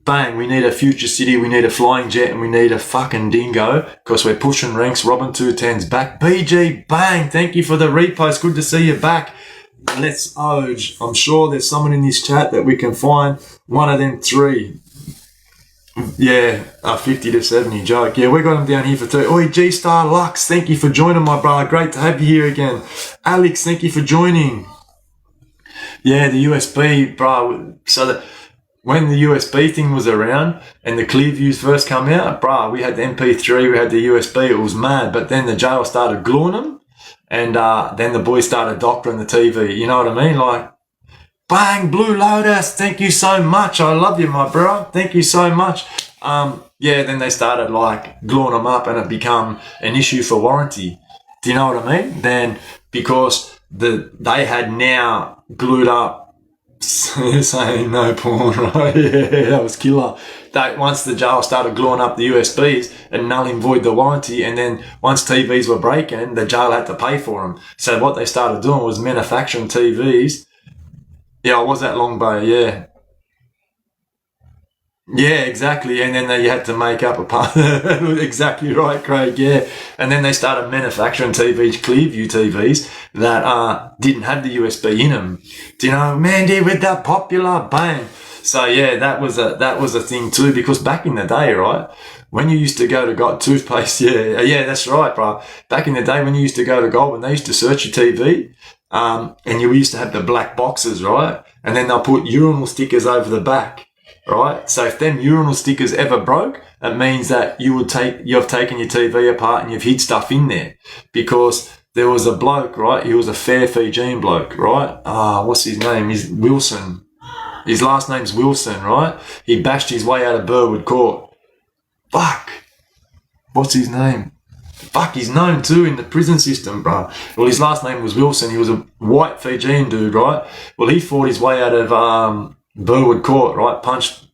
bang, we need a future city, we need a flying jet, and we need a fucking dingo, because we're pushing ranks. ROBIN210's back. BG, bang, thank you for the repost. Good to see you back. Let's Oj. I'm sure there's someone in this chat that we can find one of them 3. Yeah, 50 to 70 joke. Yeah, we got them down here for 2. Oi, G-Star Lux, thank you for joining, my brother. Great to have you here again. Alex, thank you for joining. Yeah, the USB, bro. So that when the USB thing was around and the Clearviews first come out, bro, we had the MP3, we had the USB. It was mad. But then the jail started gluing them, and then the boys started doctoring the TV. You know what I mean? Bang, Blue Lotus, thank you so much. I love you, my bro. Thank you so much. Then they started gluing them up, and it become an issue for warranty. Do you know what I mean? Then because they had now glued up, saying no porn, right? Yeah, that was killer. Once the jail started gluing up the USBs, and null and void the warranty, and then once TVs were breaking, the jail had to pay for them. So what they started doing was manufacturing TVs. Yeah, I was at Long Bay, yeah. Yeah, exactly. And then they had to make up a part. Exactly right, Craig, yeah. And then they started manufacturing TVs, Clearview TVs, that didn't have the USB in them. Do you know, Mandy, with that popular, bang. So yeah, that was a thing too, because back in the day, right, when you used to go to toothpaste, yeah, that's right, bro. Back in the day when you used to go to Goldman, they used to search your TV, and you used to have the black boxes, right? And then they'll put urinal stickers over the back, right? So if them urinal stickers ever broke, it means that you've taken your TV apart and you've hid stuff in there, because there was a bloke, right? He was a fair Fijian bloke, right? What's his name? He's Wilson. His last name's Wilson, right? He bashed his way out of Burwood Court. Fuck. What's his name? Fuck, he's known too in the prison system, bro. Well, his last name was Wilson. He was a white Fijian dude, right? Well, he fought his way out of Burwood Court, right? Punched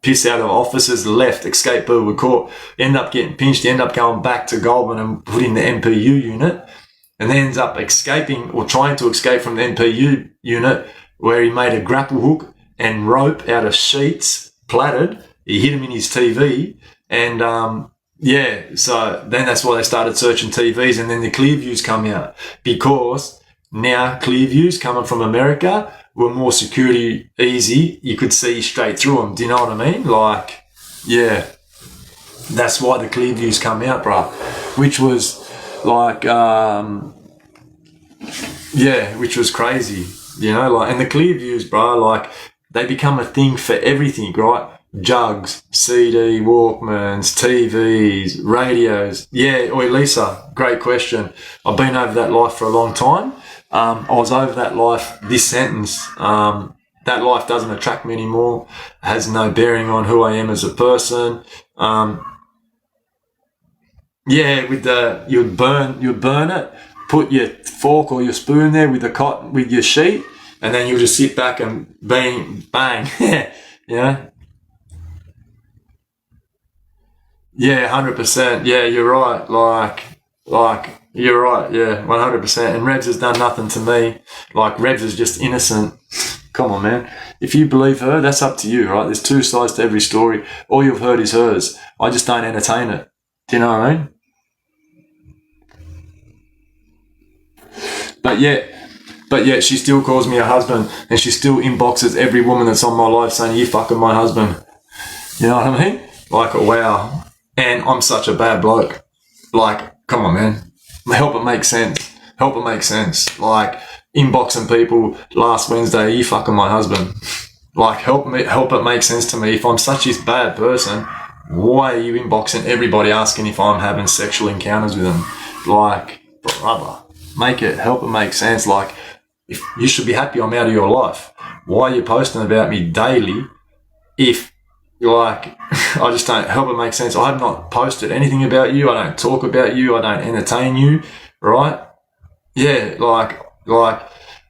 piss out of officers, left, escaped Burwood Court, ended up getting pinched, ended up going back to Goulburn and put in the MPU unit, and then ends up escaping or trying to escape from the MPU unit, where he made a grapple hook and rope out of sheets, plaited. He hit him in his TV, and so then that's why they started searching TVs, and then the Clearviews come out, because now Clearviews coming from America were more security easy. You could see straight through them. Do you know what I mean? Like, yeah, that's why the Clearviews come out, bro. Which was like, which was crazy. You know, like, and the Clearviews, bro, like, they become a thing for everything, right? Jugs, CD, Walkmans, TVs, radios. Yeah, oi, Lisa, great question. I've been over that life for a long time. I was over that life, this sentence. That life doesn't attract me anymore. It has no bearing on who I am as a person. You'd burn it, put your fork or your spoon there with the cotton, with your sheet, and then you'll just sit back and bang. Yeah. Yeah, 100%. Yeah, you're right. Like, you're right. Yeah, 100%. And Rebs has done nothing to me. Like, Rebs is just innocent. Come on, man. If you believe her, that's up to you, right? There's two sides to every story. All you've heard is hers. I just don't entertain it. Do you know what I mean? But yet she still calls me her husband, and she still inboxes every woman that's on my life saying, you fucking my husband. You know what I mean? Like, wow. And I'm such a bad bloke. Like, come on, man. Help it make sense. Like, inboxing people last Wednesday, you fucking my husband. Like, help it make sense to me. If I'm such a bad person, why are you inboxing everybody asking if I'm having sexual encounters with them? Like, brother, help it make sense. Like, if you should be happy I'm out of your life. Why are you posting about me daily if, like, I just don't, help it make sense. I have not posted anything about you. I don't talk about you. I don't entertain you, right? Yeah, like, I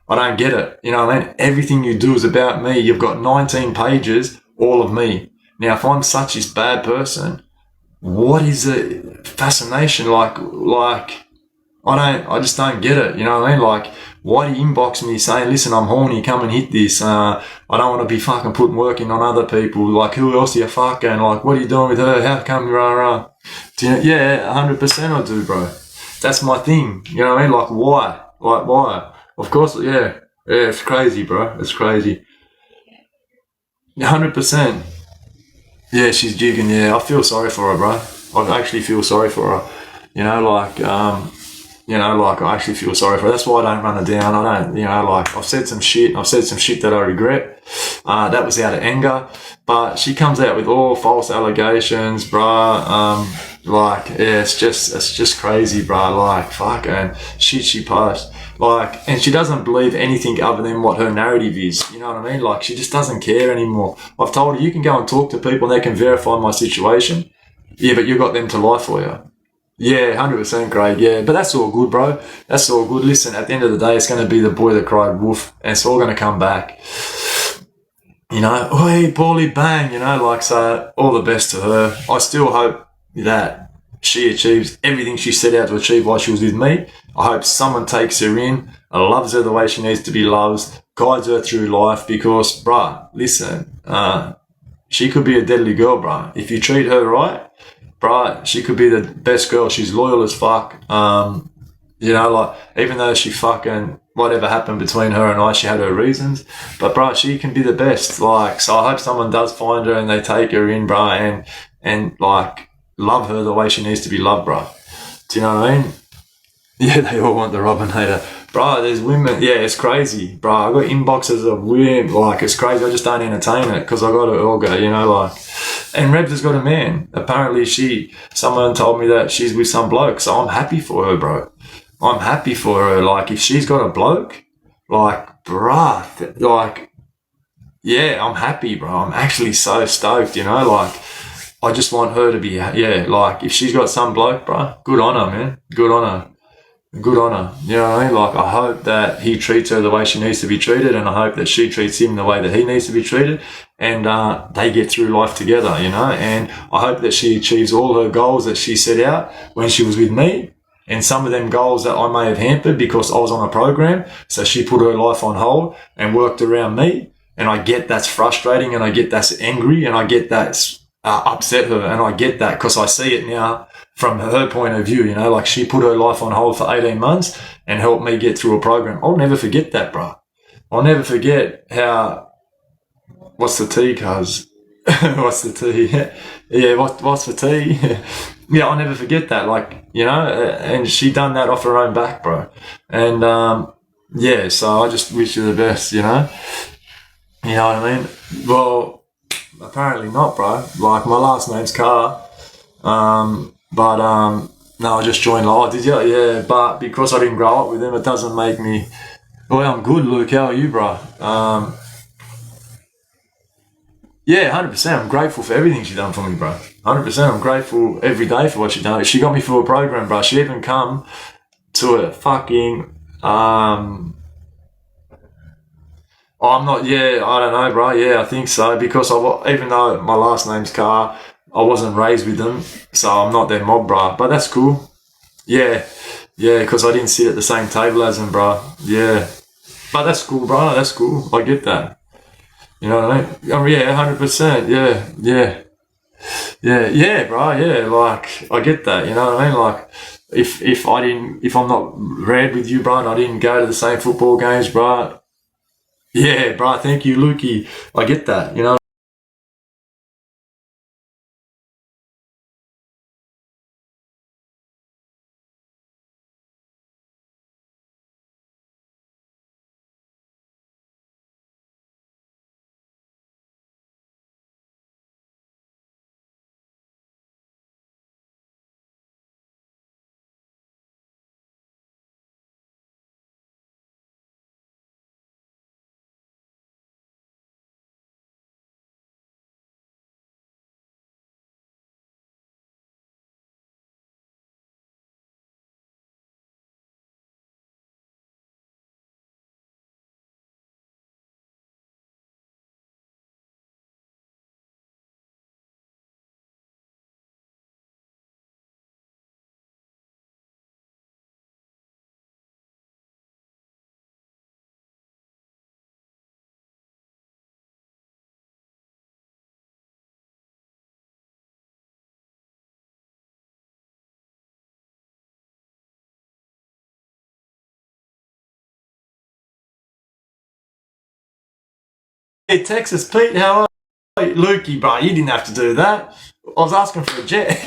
don't get it. You know what I mean? Everything you do is about me. You've got 19 pages, all of me. Now, if I'm such a bad person, what is the fascination? Like, I just don't get it. You know what I mean? Like, why do you inbox me saying, listen, I'm horny, come and hit this. I don't want to be fucking putting work in on other people. Like, who else are you fucking? Like, what are you doing with her? How come rah? Yeah, 100% I do, bro. That's my thing. You know what I mean? Like, why? Like, why? Of course, yeah, it's crazy, bro. It's crazy. 100%. Yeah, she's jigging. Yeah, I feel sorry for her, bro. I actually feel sorry for her. You know, like, I actually feel sorry for her. That's why I don't run her down. I don't, like, I've said some shit that I regret. That was out of anger. But she comes out with all false allegations, bruh. It's just crazy, bruh. Like, fuck, and shit she posts. Like, and she doesn't believe anything other than what her narrative is. You know what I mean? Like, she just doesn't care anymore. I've told her, you can go and talk to people and they can verify my situation. Yeah, but you got them to lie for you. Yeah, 100%, Craig. Yeah, but that's all good, bro. That's all good. Listen, at the end of the day, it's going to be the boy that cried wolf, and it's all going to come back. You know, hey, Paulie, bang, so all the best to her. I still hope that she achieves everything she set out to achieve while she was with me. I hope someone takes her in, loves her the way she needs to be loved, guides her through life, because, bruh, listen, she could be a deadly girl, bruh. If you treat her right, bruh, she could be the best girl. She's loyal as fuck. Even though she fucking, whatever happened between her and I, she had her reasons. But, bruh, she can be the best. Like, so I hope someone does find her and they take her in, bruh, and love her the way she needs to be loved, bruh. Do you know what I mean? Yeah, they all want the Robin hater. Bruh, there's women. Yeah, it's crazy, bruh. I got inboxes of women. Like, it's crazy. I just don't entertain it because I got an Olga, And Rebs has got a man. Apparently someone told me that she's with some bloke, so I'm happy for her, bro. I'm happy for her. Like, if she's got a bloke, like, bruh, like, yeah, I'm happy, bro. I'm actually so stoked, you know, like, I just want her to be, yeah, like, if she's got some bloke, bro, good on her, man. Good on her. Good on her. You know what I mean? Like, I hope that he treats her the way she needs to be treated, and I hope that she treats him the way that he needs to be treated, and they get through life together, you know? And I hope that she achieves all her goals that she set out when she was with me, and some of them goals that I may have hampered because I was on a program, so she put her life on hold and worked around me, and I get that's frustrating, and I get that's angry, and I get that's upset her, and I get that because I see it now from her point of view, you know, like she put her life on hold for 18 months and helped me get through a program. I'll never forget that, bro. I'll never forget how, what's the tea, cuz? What's the tea? Yeah, what's the tea? Yeah, I'll never forget that. Like, you know, and she done that off her own back, bro. And, yeah, so I just wish you the best, you know? You know what I mean? Well, apparently not, bro. Like, my last name's Carr. But no, I just joined. Oh, did you? Yeah, but because I didn't grow up with him, it doesn't make me. Well, I'm good, Luke. How are you, bro? Yeah, 100%. I'm grateful for everything she done for me, bro. 100%. I'm grateful every day for what she done. She got me through a program, bro. She even come to a fucking. I'm not. Yeah, I don't know, bro. Yeah, I think so because even though my last name's Carr, I wasn't raised with them, so I'm not their mob, bro. But that's cool. Yeah, yeah, because I didn't sit at the same table as him, bro. Yeah, but that's cool, bro. That's cool. I get that. You know what I mean? Yeah, 100%. Yeah, yeah, yeah, bro. Yeah, like I get that. You know what I mean? Like if I'm not red with you, bro, and I didn't go to the same football games, bro. Yeah, bro. Thank you, Lukey. I get that. You know. Hey, Texas Pete, how are you? Lukey, bro, you didn't have to do that. I was asking for a jet.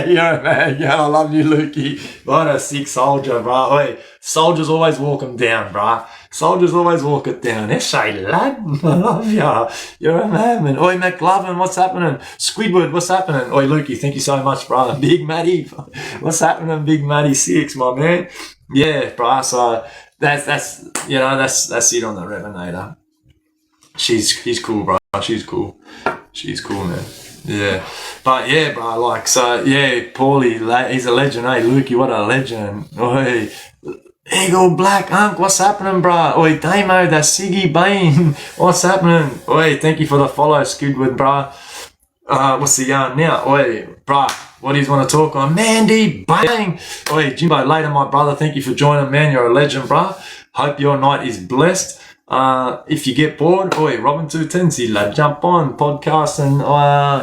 Yeah, man. Yeah, I love you, Lukey. What a sick soldier, bro. Wait, soldiers always walk them down, bro. Soldiers always walk it down. Eshay, lad. I love ya. You're a man, man. Oi, McLovin, what's happening? Squidward, what's happening? Oi, Lukey, thank you so much, bro. Big Matty. What's happening, Big Matty 6, my man? Yeah, bro. So that's you know, that's it on the Revenator. He's cool, bro. She's cool. She's cool, man. Yeah, but yeah, bro. Like, so yeah, Paulie, he's a legend. Hey, Lukey, what a legend. Oi, Eagle Black Unk, what's happening, bro? Oi, Damo, that's Siggy Bain. What's happening? Oi, thank you for the follow, Squidward, bro. What's the yarn now? Oi, bro, what do you want to talk on? Mandy, bang! Oi, Jimbo, later, my brother, thank you for joining, man. You're a legend, bro. Hope your night is blessed. If you get bored, oi, Robin210, lad, jump on, podcast and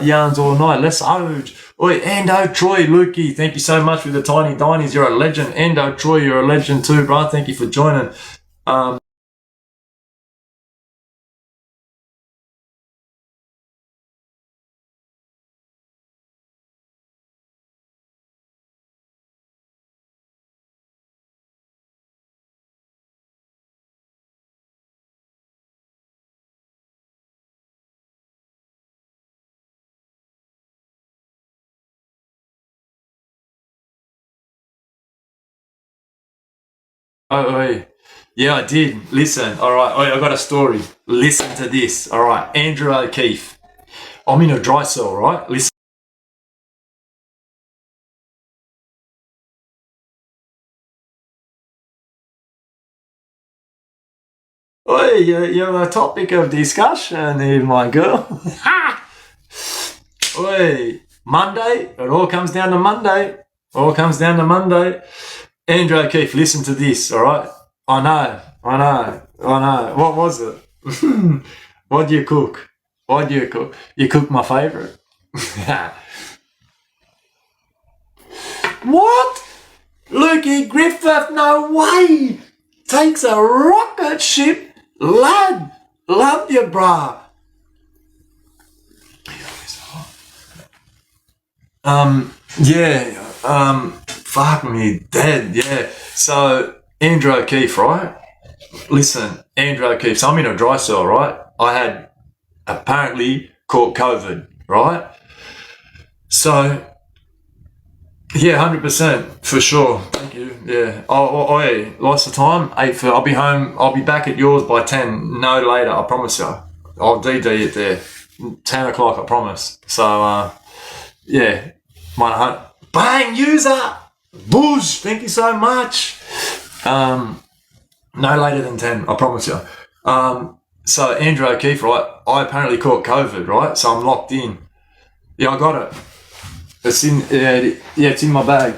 yarns all night. Let's ode. Oi, Endo, Troy, Lukey, thank you so much for the tiny dinies. You're a legend. Endo, Troy, you're a legend too, bro. Thank you for joining. Oh, yeah, I did. Listen, all right. Oh, I got a story. Listen to this. All right, Andrew O'Keefe. I'm in a dry cell, right? Listen. Oh, you're a topic of discussion here, my girl. Oi, Monday. It all comes down to Monday. All comes down to Monday. Andrew O'Keefe, listen to this, all right? I know. What was it? What do you cook? What do you cook? You cook my favourite. What? Lukey Griffith, no way! Takes a rocket ship? Lad, love you, brah. Fuck me, dead, yeah. So, Andrew O'Keefe, right? Listen, Andrew O'Keefe, so I'm in a dry cell, right? I had apparently caught COVID, right? So, yeah, 100%, for sure. Thank you, yeah. Yeah, lots of time. I'll be home, I'll be back at yours by 10, no later, I promise you. I'll DD it there. 10 o'clock, I promise. So, yeah. Bang, user! Boosh, thank you so much. No later than 10, I promise you. So Andrew O'Keefe, right? I apparently caught COVID, right? So I'm locked in. Yeah, I got it. It's in, it's in my bag.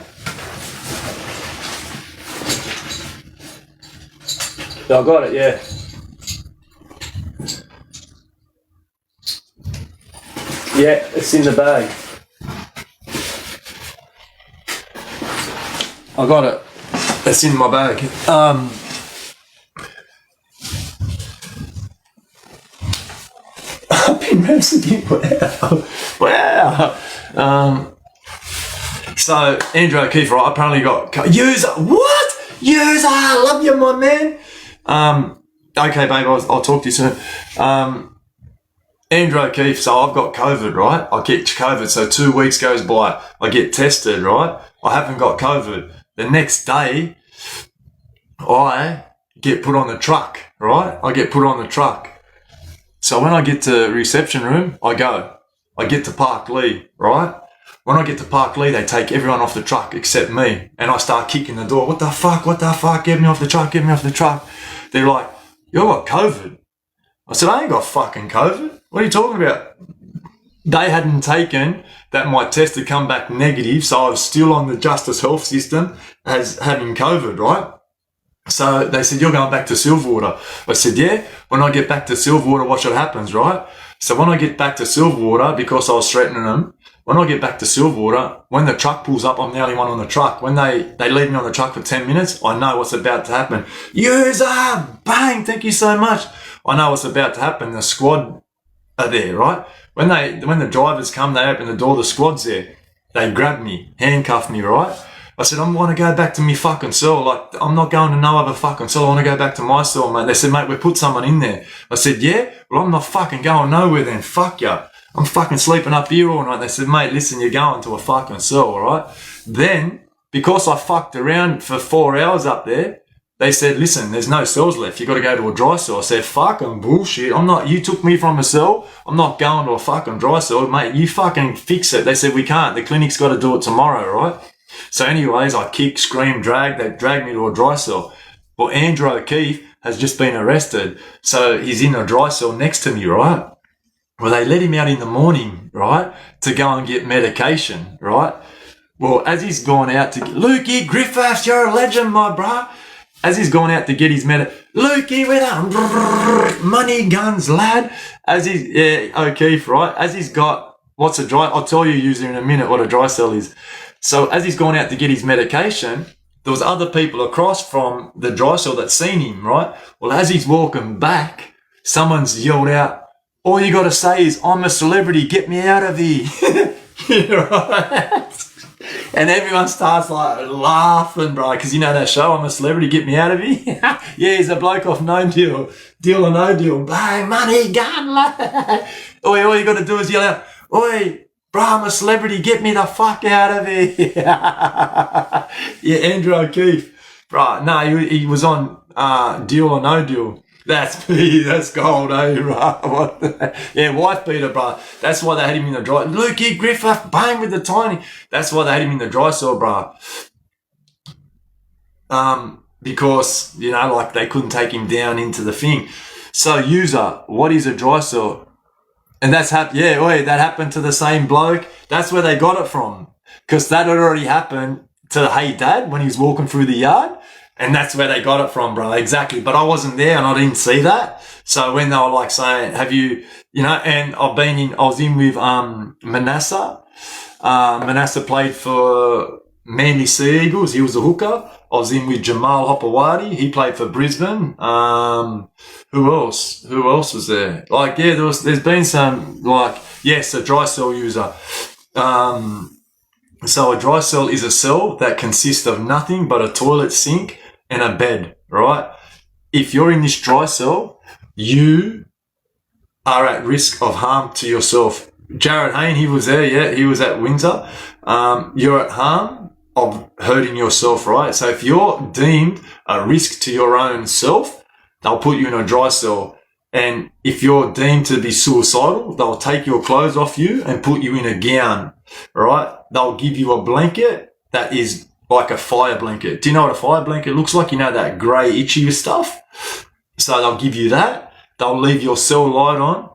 Yeah, I got it, yeah. Yeah, it's in the bag. I got it. It's in my bag. I've been messaging. Wow. So Andrew O'Keefe, right? Apparently got user. What? User, I love you, my man. Okay, babe. I'll talk to you soon. Andrew O'Keefe. So I've got COVID, right? I get COVID. So 2 weeks goes by. I get tested, right? I haven't got COVID. The next day, I get put on the truck, right? I get put on the truck. So when I get to reception room, I get to Park Lee, right? When I get to Park Lee, they take everyone off the truck except me. And I start kicking the door. What the fuck? Get me off the truck. They're like, you got COVID. I said, I ain't got fucking COVID. What are you talking about? They hadn't taken that my test had come back negative, so I was still on the Justice Health System as having COVID, right? So they said, you're going back to Silverwater. I said, yeah. When I get back to Silverwater, watch what happens, right? So when I get back to Silverwater, because I was threatening them, when I get back to Silverwater, when the truck pulls up, I'm the only one on the truck. When they leave me on the truck for 10 minutes, I know what's about to happen. User, bang, thank you so much. I know what's about to happen. The squad are there, right? When the drivers come, they open the door, the squad's there. They grab me, handcuff me, right? I said, I want to go back to me fucking cell. Like, I'm not going to no other fucking cell. I want to go back to my cell, mate. They said, mate, we put someone in there. I said, yeah? Well, I'm not fucking going nowhere then. Fuck ya. I'm fucking sleeping up here all night. They said, mate, listen, you're going to a fucking cell, all right? Then, because I fucked around for 4 hours up there, they said, listen, there's no cells left. You got to go to a dry cell. I said, fucking bullshit. You took me from a cell. I'm not going to a fucking dry cell. Mate, you fucking fix it. They said, we can't. The clinic's got to do it tomorrow, right? So anyways, I kick, scream, drag. They dragged me to a dry cell. Well, Andrew O'Keefe has just been arrested. So he's in a dry cell next to me, right? Well, they let him out in the morning, right, to go and get medication, right? Well, as he's gone out to get, Lukey Griffiths, you're a legend, my bruh. As he's gone out to get his Lukey with a money guns, lad. O'Keefe, right? As he's got, I'll tell you user in a minute what a dry cell is. So as he's gone out to get his medication, there was other people across from the dry cell that seen him, right? Well, as he's walking back, someone's yelled out, all you got to say is, I'm a celebrity, get me out of here. Right? And everyone starts like laughing, bro, because you know that show, I'm a celebrity, get me out of here. Yeah, he's a bloke off No Deal, Deal or No Deal. Bang, money, gun, lad. Oi, all you got to do is yell out, oi, bro, I'm a celebrity, get me the fuck out of here. Yeah, Andrew O'Keefe. Right, no, he was on Deal or No Deal. That's gold, eh, right? Yeah, wife beater, bro. That's why they had him in the dry. Lukey Griffith, bang with the tiny. That's why they had him in the dry cell, bro. Because, you know, like they couldn't take him down into the thing. So, user, what is a dry cell? And that happened to the same bloke. That's where they got it from. Because that had already happened to Hey Dad when he was walking through the yard. And that's where they got it from, bro. Exactly. But I wasn't there and I didn't see that. So when they were like saying, have you, you know, and I was in with, Manasseh. Manasseh played for Manly Sea Eagles. He was a hooker. I was in with Jamal Hopewadi. He played for Brisbane. Who else? Who else was there? Like, yeah, there's been some, like, yes, a dry cell user. So a dry cell is a cell that consists of nothing but a toilet sink and a bed, right? If you're in this dry cell, you are at risk of harm to yourself. Jared Hayne, he was there, yeah, he was at Windsor. You're at harm of hurting yourself, right? So if you're deemed a risk to your own self, they'll put you in a dry cell. And if you're deemed to be suicidal, they'll take your clothes off you and put you in a gown, right? They'll give you a blanket that is like a fire blanket. Do you know what a fire blanket looks like? You know, that grey itchy stuff? So they'll give you that. They'll leave your cell light on.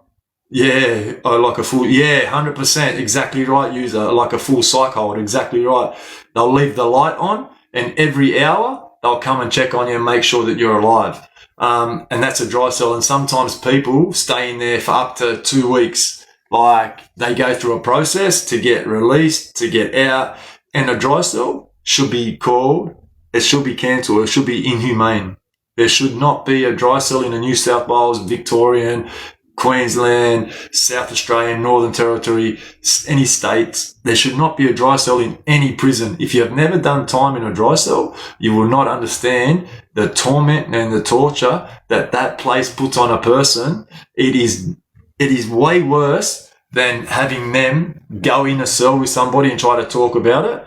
Yeah, like a full, 100%, exactly right, user, like a full psych hold, exactly right. They'll leave the light on and every hour they'll come and check on you and make sure that you're alive. And that's a dry cell. And sometimes people stay in there for up to 2 weeks. Like they go through a process to get released, to get out. And a dry cell should be cancelled. It should be inhumane. There should not be a dry cell in a New South Wales, Victorian, Queensland, South Australian, Northern Territory, any states. There should not be a dry cell in any prison. If you have never done time in a dry cell, you will not understand the torment and the torture that place puts on a person. It is way worse than having them go in a cell with somebody and try to talk about it.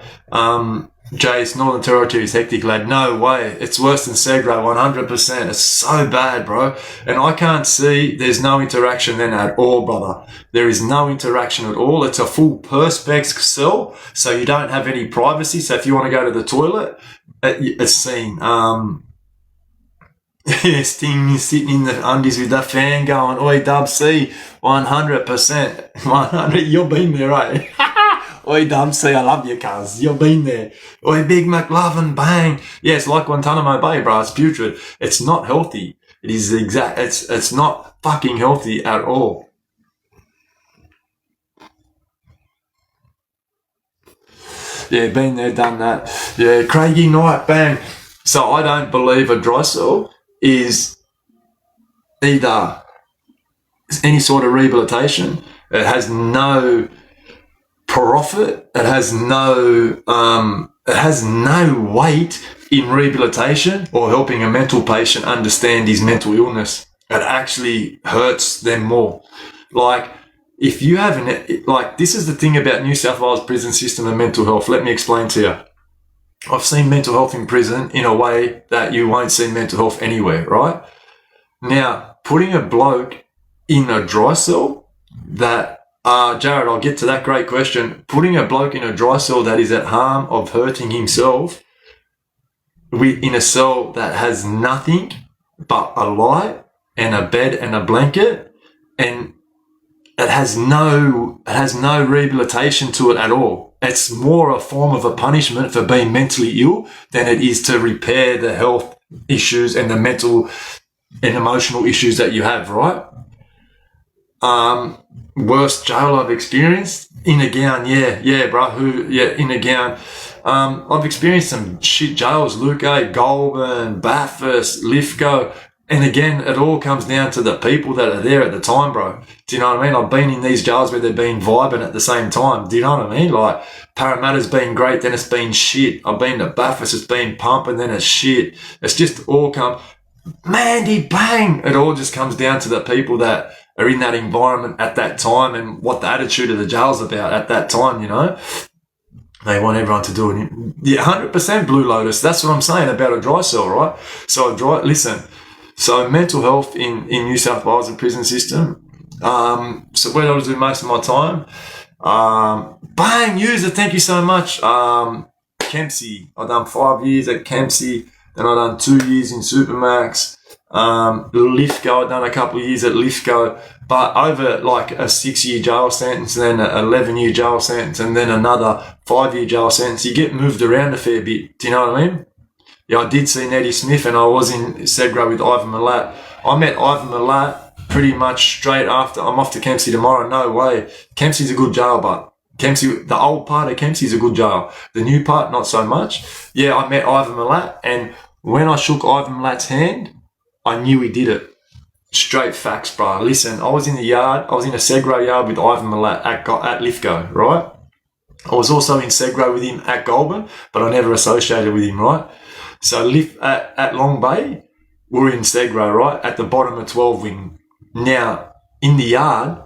Jace, Northern Territory is hectic, lad. No way. It's worse than Segro, 100%. It's so bad, bro. And I can't see there's no interaction then at all, brother. There is no interaction at all. It's a full perspex cell, so you don't have any privacy. So if you want to go to the toilet, it's seen. Sting is sitting in the undies with that fan going, oi, Dub C, 100%. 100, you've been there, right? Oi, Dub C, I love you, cuz. You've been there. Oi, Big McLovin, bang. Yeah, it's like Guantanamo Bay, bro. It's putrid. It's not healthy. It is it's not fucking healthy at all. Yeah, been there, done that. Yeah, Craigie Knight, bang. So I don't believe a dry cell is either any sort of rehabilitation. It has no profit. It has no weight in rehabilitation or helping a mental patient understand his mental illness. It actually hurts them more. Like, if you haven't, like, this is the thing about New South Wales prison system and mental health. Let me explain to you. I've seen mental health in prison in a way that you won't see mental health anywhere, right? Now, putting a bloke in a dry cell that, Jared, I'll get to that great question. Putting a bloke in a dry cell that is at harm of hurting himself in a cell that has nothing but a light and a bed and a blanket, and it has no rehabilitation to it at all. It's more a form of a punishment for being mentally ill than it is to repair the health issues and the mental and emotional issues that you have, right? Worst jail I've experienced? In a gown, yeah, bro. In a gown. I've experienced some shit jails, Luque, Goulburn, Bathurst, Lithgow. And again, it all comes down to the people that are there at the time, bro. Do you know what I mean? I've been in these jails where they've been vibing at the same time. Do you know what I mean? Like, Parramatta's been great, then it's been shit. I've been to Bathurst, it's been pumping, then it's shit. It's just all Mandy, bang! It all just comes down to the people that are in that environment at that time and what the attitude of the jail's about at that time, you know? They want everyone to do it. Yeah, 100% Blue Lotus. That's what I'm saying about a dry cell, right? So so mental health in New South Wales, the prison system. So where do I do most of my time? Bang, user, thank you so much. Kempsey, I've done 5 years at Kempsey, then I've done 2 years in Supermax. Lithgow, I've done a couple of years at Lithgow, but over like a 6-year jail sentence, then an 11-year jail sentence, and then another 5-year jail sentence, you get moved around a fair bit. Do you know what I mean? Yeah, I did see Nettie Smith, and I was in Segro with Ivan Milat. I met Ivan Milat pretty much straight after. I'm off to Kempsey tomorrow. No way. Kempsey's a good jail, but Kempsey, the old part of Kempsey is a good jail. The new part, not so much. Yeah, I met Ivan Milat, and when I shook Ivan Milat's hand, I knew he did it. Straight facts, bro. Listen, I was in the yard. I was in a Segro yard with Ivan Milat at Lithgow, right? I was also in Segro with him at Goulburn, but I never associated with him, right? So at Long Bay, we're in Segro, right? At the bottom of 12 wing. Now, in the yard,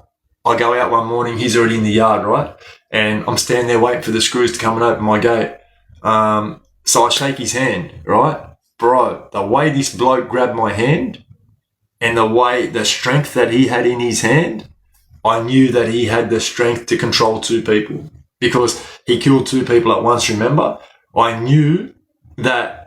I go out one morning, he's already in the yard, right? And I'm standing there waiting for the screws to come and open my gate. So I shake his hand, right? Bro, the way this bloke grabbed my hand and the strength that he had in his hand, I knew that he had the strength to control 2 people because he killed 2 people at once, remember? I knew that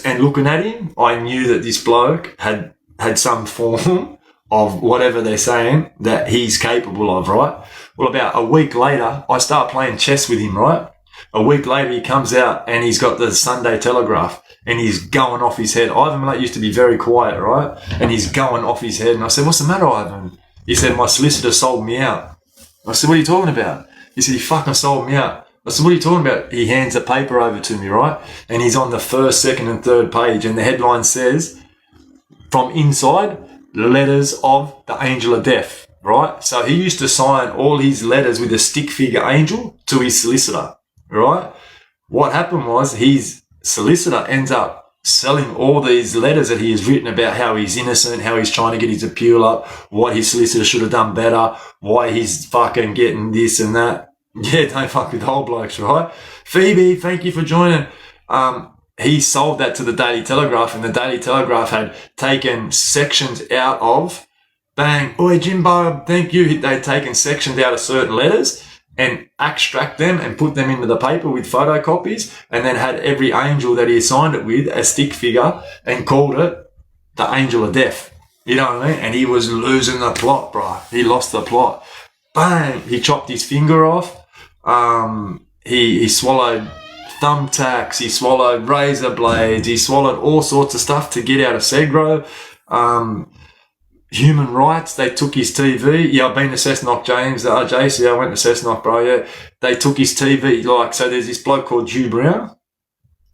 and looking at him, I knew that this bloke had some form of whatever they're saying that he's capable of, right? Well, about a week later, I start playing chess with him, right? A week later, he comes out and he's got the Sunday Telegraph and he's going off his head. Ivan Milat used to be very quiet, right? And he's going off his head. And I said, what's the matter, Ivan? He said, my solicitor sold me out. I said, what are you talking about? He said, he fucking sold me out. I said, what are you talking about? He hands a paper over to me, right? And he's on the 1st, 2nd and 3rd page. And the headline says, from inside, letters of the angel of death, right? So he used to sign all his letters with a stick figure angel to his solicitor, right? What happened was his solicitor ends up selling all these letters that he has written about how he's innocent, how he's trying to get his appeal up, what his solicitor should have done better, why he's fucking getting this and that. Yeah, don't fuck with old blokes, right? Phoebe, thank you for joining. He sold that to the Daily Telegraph, and the Daily Telegraph had taken sections out of, bang, oi Jimbo, thank you. They'd taken sections out of certain letters and extract them and put them into the paper with photocopies, and then had every angel that he assigned it with a stick figure and called it the angel of death. You know what I mean? And he was losing the plot, bro. He lost the plot. Bang, he chopped his finger off. He swallowed thumbtacks, he swallowed razor blades, he swallowed all sorts of stuff to get out of Segro. Human rights, they took his TV. Yeah, I've been to Cessnock, James, JC, I went to Cessnock, bro, yeah. They took his TV, so there's this bloke called Hugh Brown,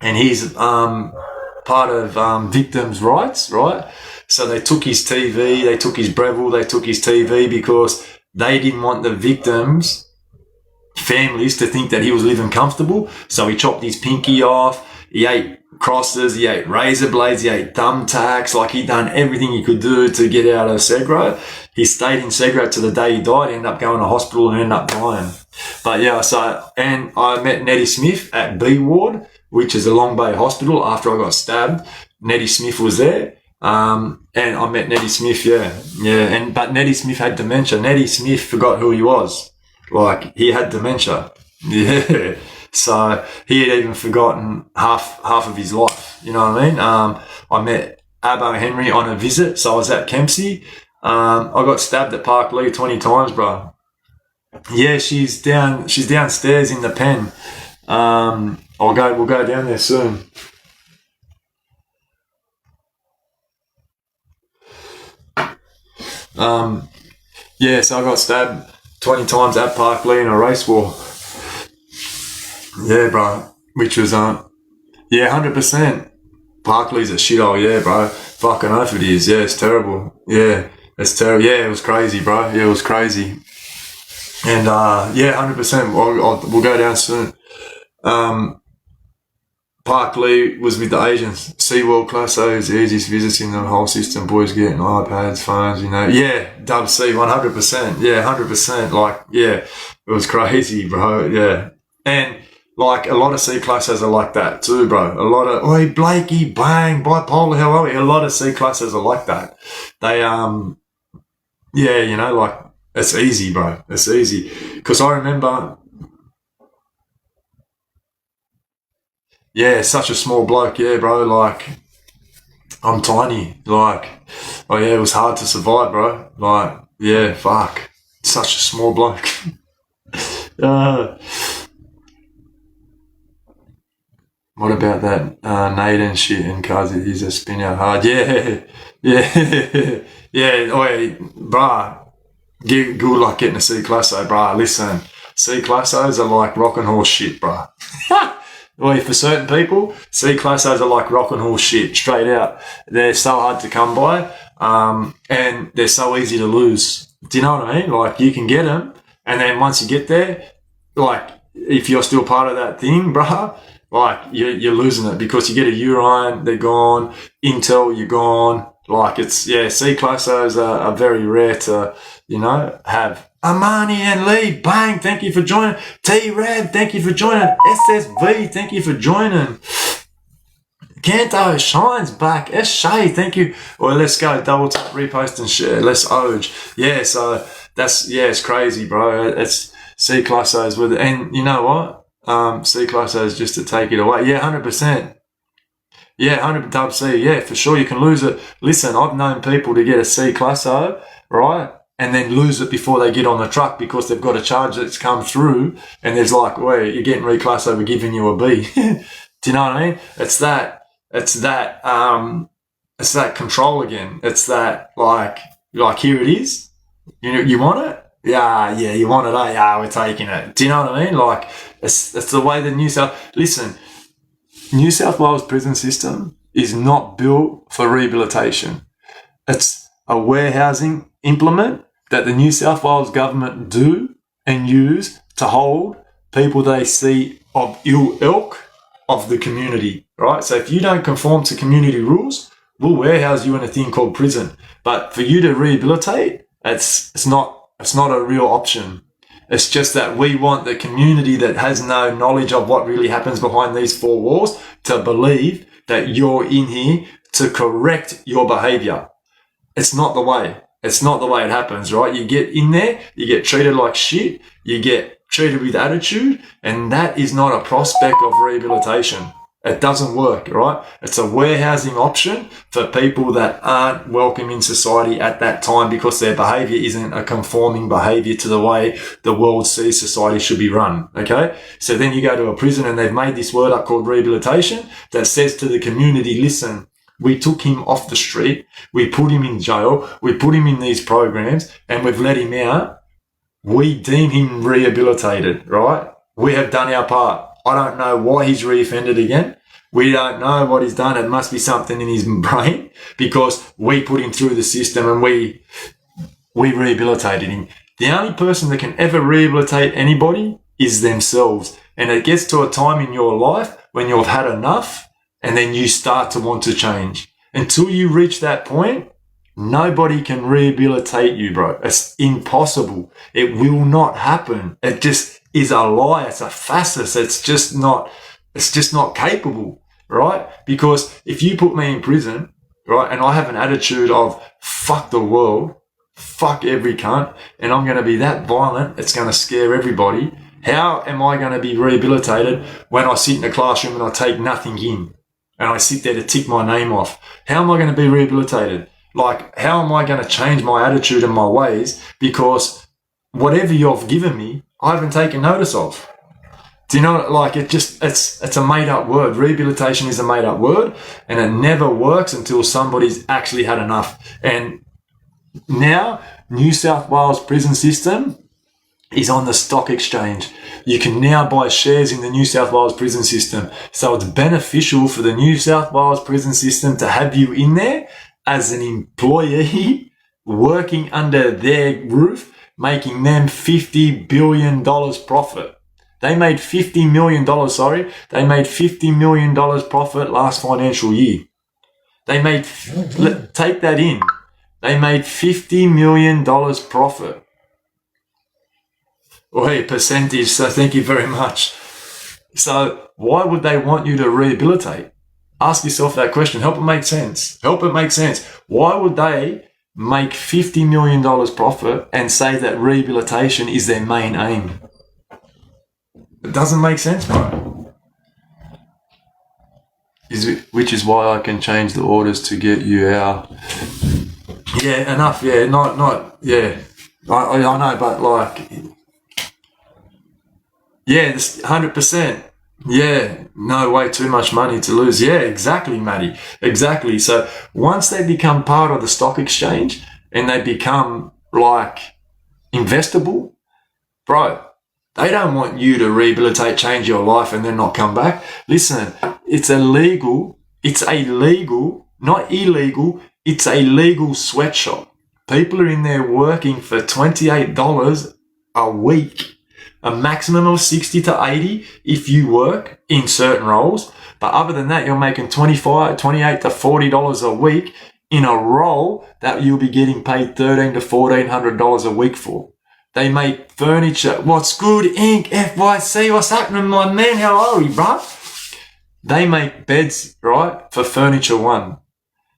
and he's part of victims' rights, right? So they took his TV, they took his Breville, they took his TV because they didn't want the victims' families to think that he was living comfortable. So he chopped his pinky off, he ate crosses, he ate razor blades, he ate thumbtacks, like he'd done everything he could do to get out of Segro. He stayed in Segro to the day he died, ended up going to hospital and ended up dying. But yeah, and I met Nettie Smith at B Ward, which is a Long Bay hospital after I got stabbed. Nettie Smith was there. And I met Nettie Smith, but Nettie Smith had dementia. Nettie Smith forgot who he was. Like, he had dementia. Yeah. So he had even forgotten half of his life. You know what I mean? I met Abbo Henry on a visit. So I was at Kempsey. I got stabbed at Park Lee 20 times, bro. Yeah, she's downstairs in the pen. We'll go down there soon. Yeah, so I got stabbed 20 times at Park Lee in a race war. Yeah, bro. Which was, 100%. Park Lee's a shithole, yeah, bro. Fucking oath it is. Yeah, it's terrible. Yeah, it's terrible. Yeah, it was crazy, bro. Yeah, it was crazy. And, 100%. We'll go down soon. Park Lee was with the Asians. SeaWorld Class A is the easiest visits in the whole system. Boys getting iPads, phones, you know. Yeah, Dub C, 100%. Yeah, 100%. Like, yeah, it was crazy, bro. Yeah. And Like, a lot of C classes are like that too, bro. A lot of, oi, Blakey, bang, bipolar, how are we? A lot of C classes are like that. They, yeah, you know, like, it's easy, bro. It's easy. Because I remember, yeah, such a small bloke, yeah, bro. Like, I'm tiny. Like, oh yeah, it was hard to survive, bro. Like, yeah, fuck. Such a small bloke. What about that Nate and shit and Kazi? He's a spin out hard. Yeah, yeah, yeah. Oi, bruh, good luck getting a C classo, bruh. Listen, C classos are like rock and horse shit, bruh. Oi, for certain people, C classos are like rock and horse shit, straight out. They're so hard to come by, and they're so easy to lose. Do you know what I mean? Like, you can get them, and then once you get there, like, if you're still part of that thing, bruh, like, you're losing it, because you get a urine, they're gone. Intel, you're gone. Like, it's, yeah, C classos are very rare to, you know, have. Armani and Lee, bang, thank you for joining. T-Rev, thank you for joining. SSV, thank you for joining. Kanto, Shine's back. S. Shay, thank you. Well, let's go. Double tap, repost and share. Let's Oj. Yeah, so that's, yeah, it's crazy, bro. It's C classos with it. And you know what? C classos just to take it away. Yeah, 100%. Yeah, 100 dub C. Yeah, for sure. You can lose it. Listen, I've known people to get a C classo, right? And then lose it before they get on the truck, because they've got a charge that's come through, and there's like, well, you're getting reclasso, we're giving you a B. Do you know what I mean? It's that control again. It's that, like here it is. You want it? Yeah, you want it, eh? Yeah, we're taking it. Do you know what I mean? Like, it's the way the New South Wales prison system is not built for rehabilitation. It's a warehousing implement that the New South Wales government do and use to hold people they see of ill ilk of the community, right? So if you don't conform to community rules, we'll warehouse you in a thing called prison. But for you to rehabilitate, it's not a real option. It's just that we want the community that has no knowledge of what really happens behind these four walls to believe that you're in here to correct your behavior. It's not the way. It's not the way it happens, right? You get in there, you get treated like shit, you get treated with attitude, and that is not a prospect of rehabilitation. It doesn't work, right? It's a warehousing option for people that aren't welcome in society at that time, because their behavior isn't a conforming behavior to the way the world sees society should be run, okay? So then you go to a prison and they've made this word up called rehabilitation that says to the community, listen, we took him off the street, we put him in jail, we put him in these programs, and we've let him out. We deem him rehabilitated, right? We have done our part. I don't know why he's reoffended again. We don't know what he's done. It must be something in his brain, because we put him through the system and we rehabilitated him. The only person that can ever rehabilitate anybody is themselves. And it gets to a time in your life when you've had enough, and then you start to want to change. Until you reach that point, nobody can rehabilitate you, bro. It's impossible. It will not happen. It just is a lie. It's a facet. It's just not capable, right? Because if you put me in prison, right, and I have an attitude of fuck the world, fuck every cunt, and I'm going to be that violent, it's going to scare everybody. How am I going to be rehabilitated when I sit in a classroom and I take nothing in? And I sit there to tick my name off. How am I going to be rehabilitated? Like, how am I going to change my attitude and my ways? Because whatever you've given me, I haven't taken notice of. Do you know, like, it's a made up word. Rehabilitation is a made up word, and it never works until somebody's actually had enough. And now, New South Wales prison system is on the stock exchange. You can now buy shares in the New South Wales prison system. So it's beneficial for the New South Wales prison system to have you in there as an employee working under their roof, making them $50 billion profit. They made $50 million, They made $50 million profit last financial year. Take that in. They made $50 million profit. Oh, hey, percentage, so thank you very much. So why would they want you to rehabilitate? Ask yourself that question. Help it make sense. Help it make sense. Why would they make $50 million profit and say that rehabilitation is their main aim? It doesn't make sense, bro. Which is why I can change the orders to get you out. Yeah, enough. Yeah, yeah. I know, but like, yeah, 100%. Yeah, no, way too much money to lose. Yeah, exactly, Matty. Exactly. So once they become part of the stock exchange and they become like investable, bro, they don't want you to rehabilitate, change your life and then not come back. Listen, it's illegal. It's a legal, not illegal. It's a legal sweatshop. People are in there working for $28 a week. A maximum of 60 to 80 if you work in certain roles. But other than that, you're making $28 to $40 a week in a role that you'll be getting paid $1,300 to $1,400 a week for. They make furniture. What's good, Inc? FYC, what's happening, my man? How are we, bro? They make beds, right, for Furniture One.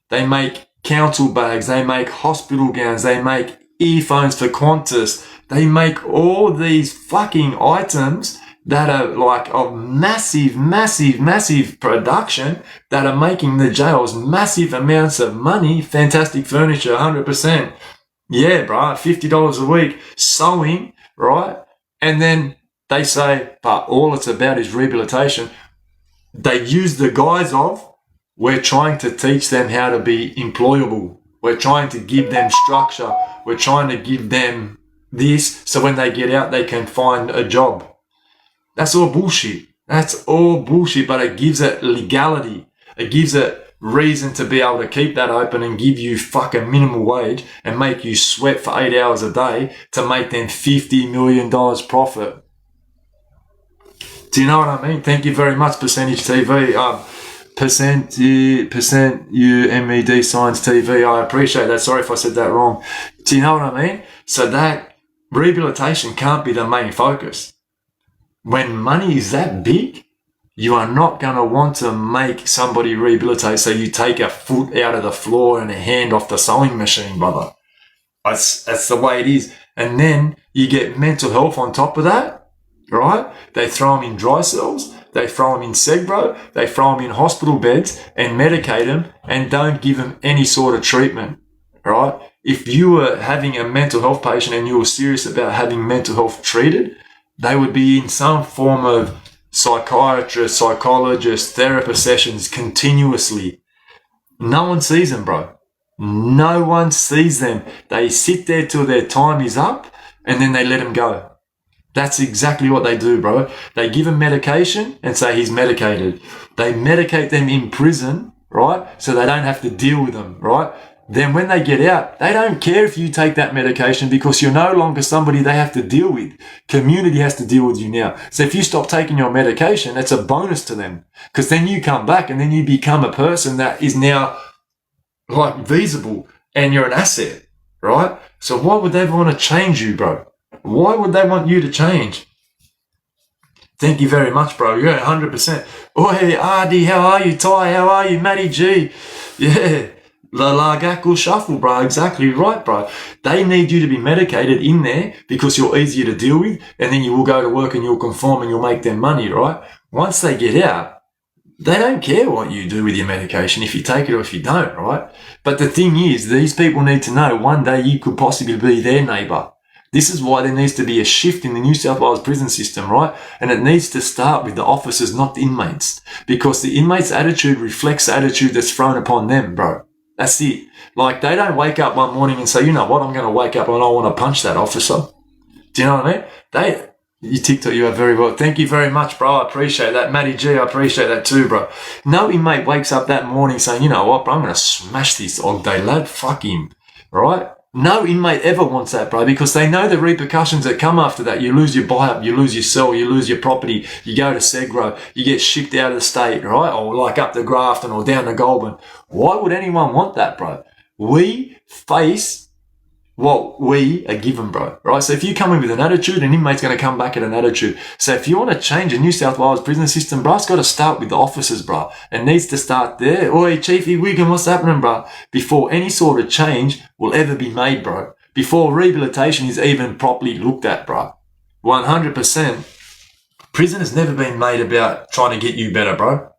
They make council bags. They make hospital gowns. They make earphones for Qantas. They make all these fucking items that are like of massive, massive, massive production that are making the jails massive amounts of money. Fantastic furniture, 100%. Yeah, bro, $50 a week, sewing, right? And then they say, but all it's about is rehabilitation. They use the guise of, we're trying to teach them how to be employable. We're trying to give them structure. We're trying to give them this so when they get out, they can find a job. That's all bullshit. That's all bullshit, but it gives it legality. It gives it reason to be able to keep that open and give you fucking minimal wage and make you sweat for 8 hours a day to make them $50 million profit. Do you know what I mean? Thank you very much, Percentage TV. Percent you MED Science TV. I appreciate that. Sorry if I said that wrong. Do you know what I mean? So that rehabilitation can't be the main focus. When money is that big, you are not going to want to make somebody rehabilitate so you take a foot out of the floor and a hand off the sewing machine, brother. That's the way it is. And then you get mental health on top of that, right? They throw them in dry cells. They throw them in Segbro. They throw them in hospital beds and medicate them and don't give them any sort of treatment, right? If you were having a mental health patient and you were serious about having mental health treated, they would be in some form of psychiatrist, psychologist, therapist sessions continuously. No one sees them, bro. No one sees them. They sit there till their time is up and then they let them go. That's exactly what they do, bro. They give them medication and say he's medicated. They medicate them in prison, right? So they don't have to deal with them, right? Then when they get out, they don't care if you take that medication because you're no longer somebody they have to deal with. Community has to deal with you now. So if you stop taking your medication, that's a bonus to them because then you come back and then you become a person that is now like feasible and you're an asset, right? So why would they want to change you, bro? Why would they want you to change? Thank you very much, bro. You're 100%. Oh, hey, Ardy, how are you? Ty, how are you? Matty G. Yeah. La Lagaku Shuffle, bro. Exactly right, bro. They need you to be medicated in there because you're easier to deal with and then you will go to work and you'll conform and you'll make them money, right? Once they get out, they don't care what you do with your medication, if you take it or if you don't, right? But the thing is, these people need to know one day you could possibly be their neighbour. This is why there needs to be a shift in the New South Wales prison system, right? And it needs to start with the officers, not the inmates, because the inmates' attitude reflects the attitude that's thrown upon them, bro. That's it. Like, they don't wake up one morning and say, you know what, I'm going to wake up and I want to punch that officer. Do you know what I mean? You TikTok, you are very well. Thank you very much, bro. I appreciate that. Matty G, I appreciate that too, bro. No inmate wakes up that morning saying, you know what, bro, I'm going to smash this all day, lad. Fuck him, right? No inmate ever wants that, bro, because they know the repercussions that come after that. You lose your buy-up, you lose your cell, you lose your property, you go to Segro, you get shipped out of the state, right? Or like up to Grafton or down to Goulburn. Why would anyone want that, bro? We face what we are given, bro, right? So if you come in with an attitude, an inmate's going to come back at an attitude. So if you want to change a New South Wales prison system, bro, it's got to start with the officers, bro. It needs to start there. Oi, Chiefy Wiggum, what's happening, bro? Before any sort of change will ever be made, bro. Before rehabilitation is even properly looked at, bro. 100%. Prison has never been made about trying to get you better, bro.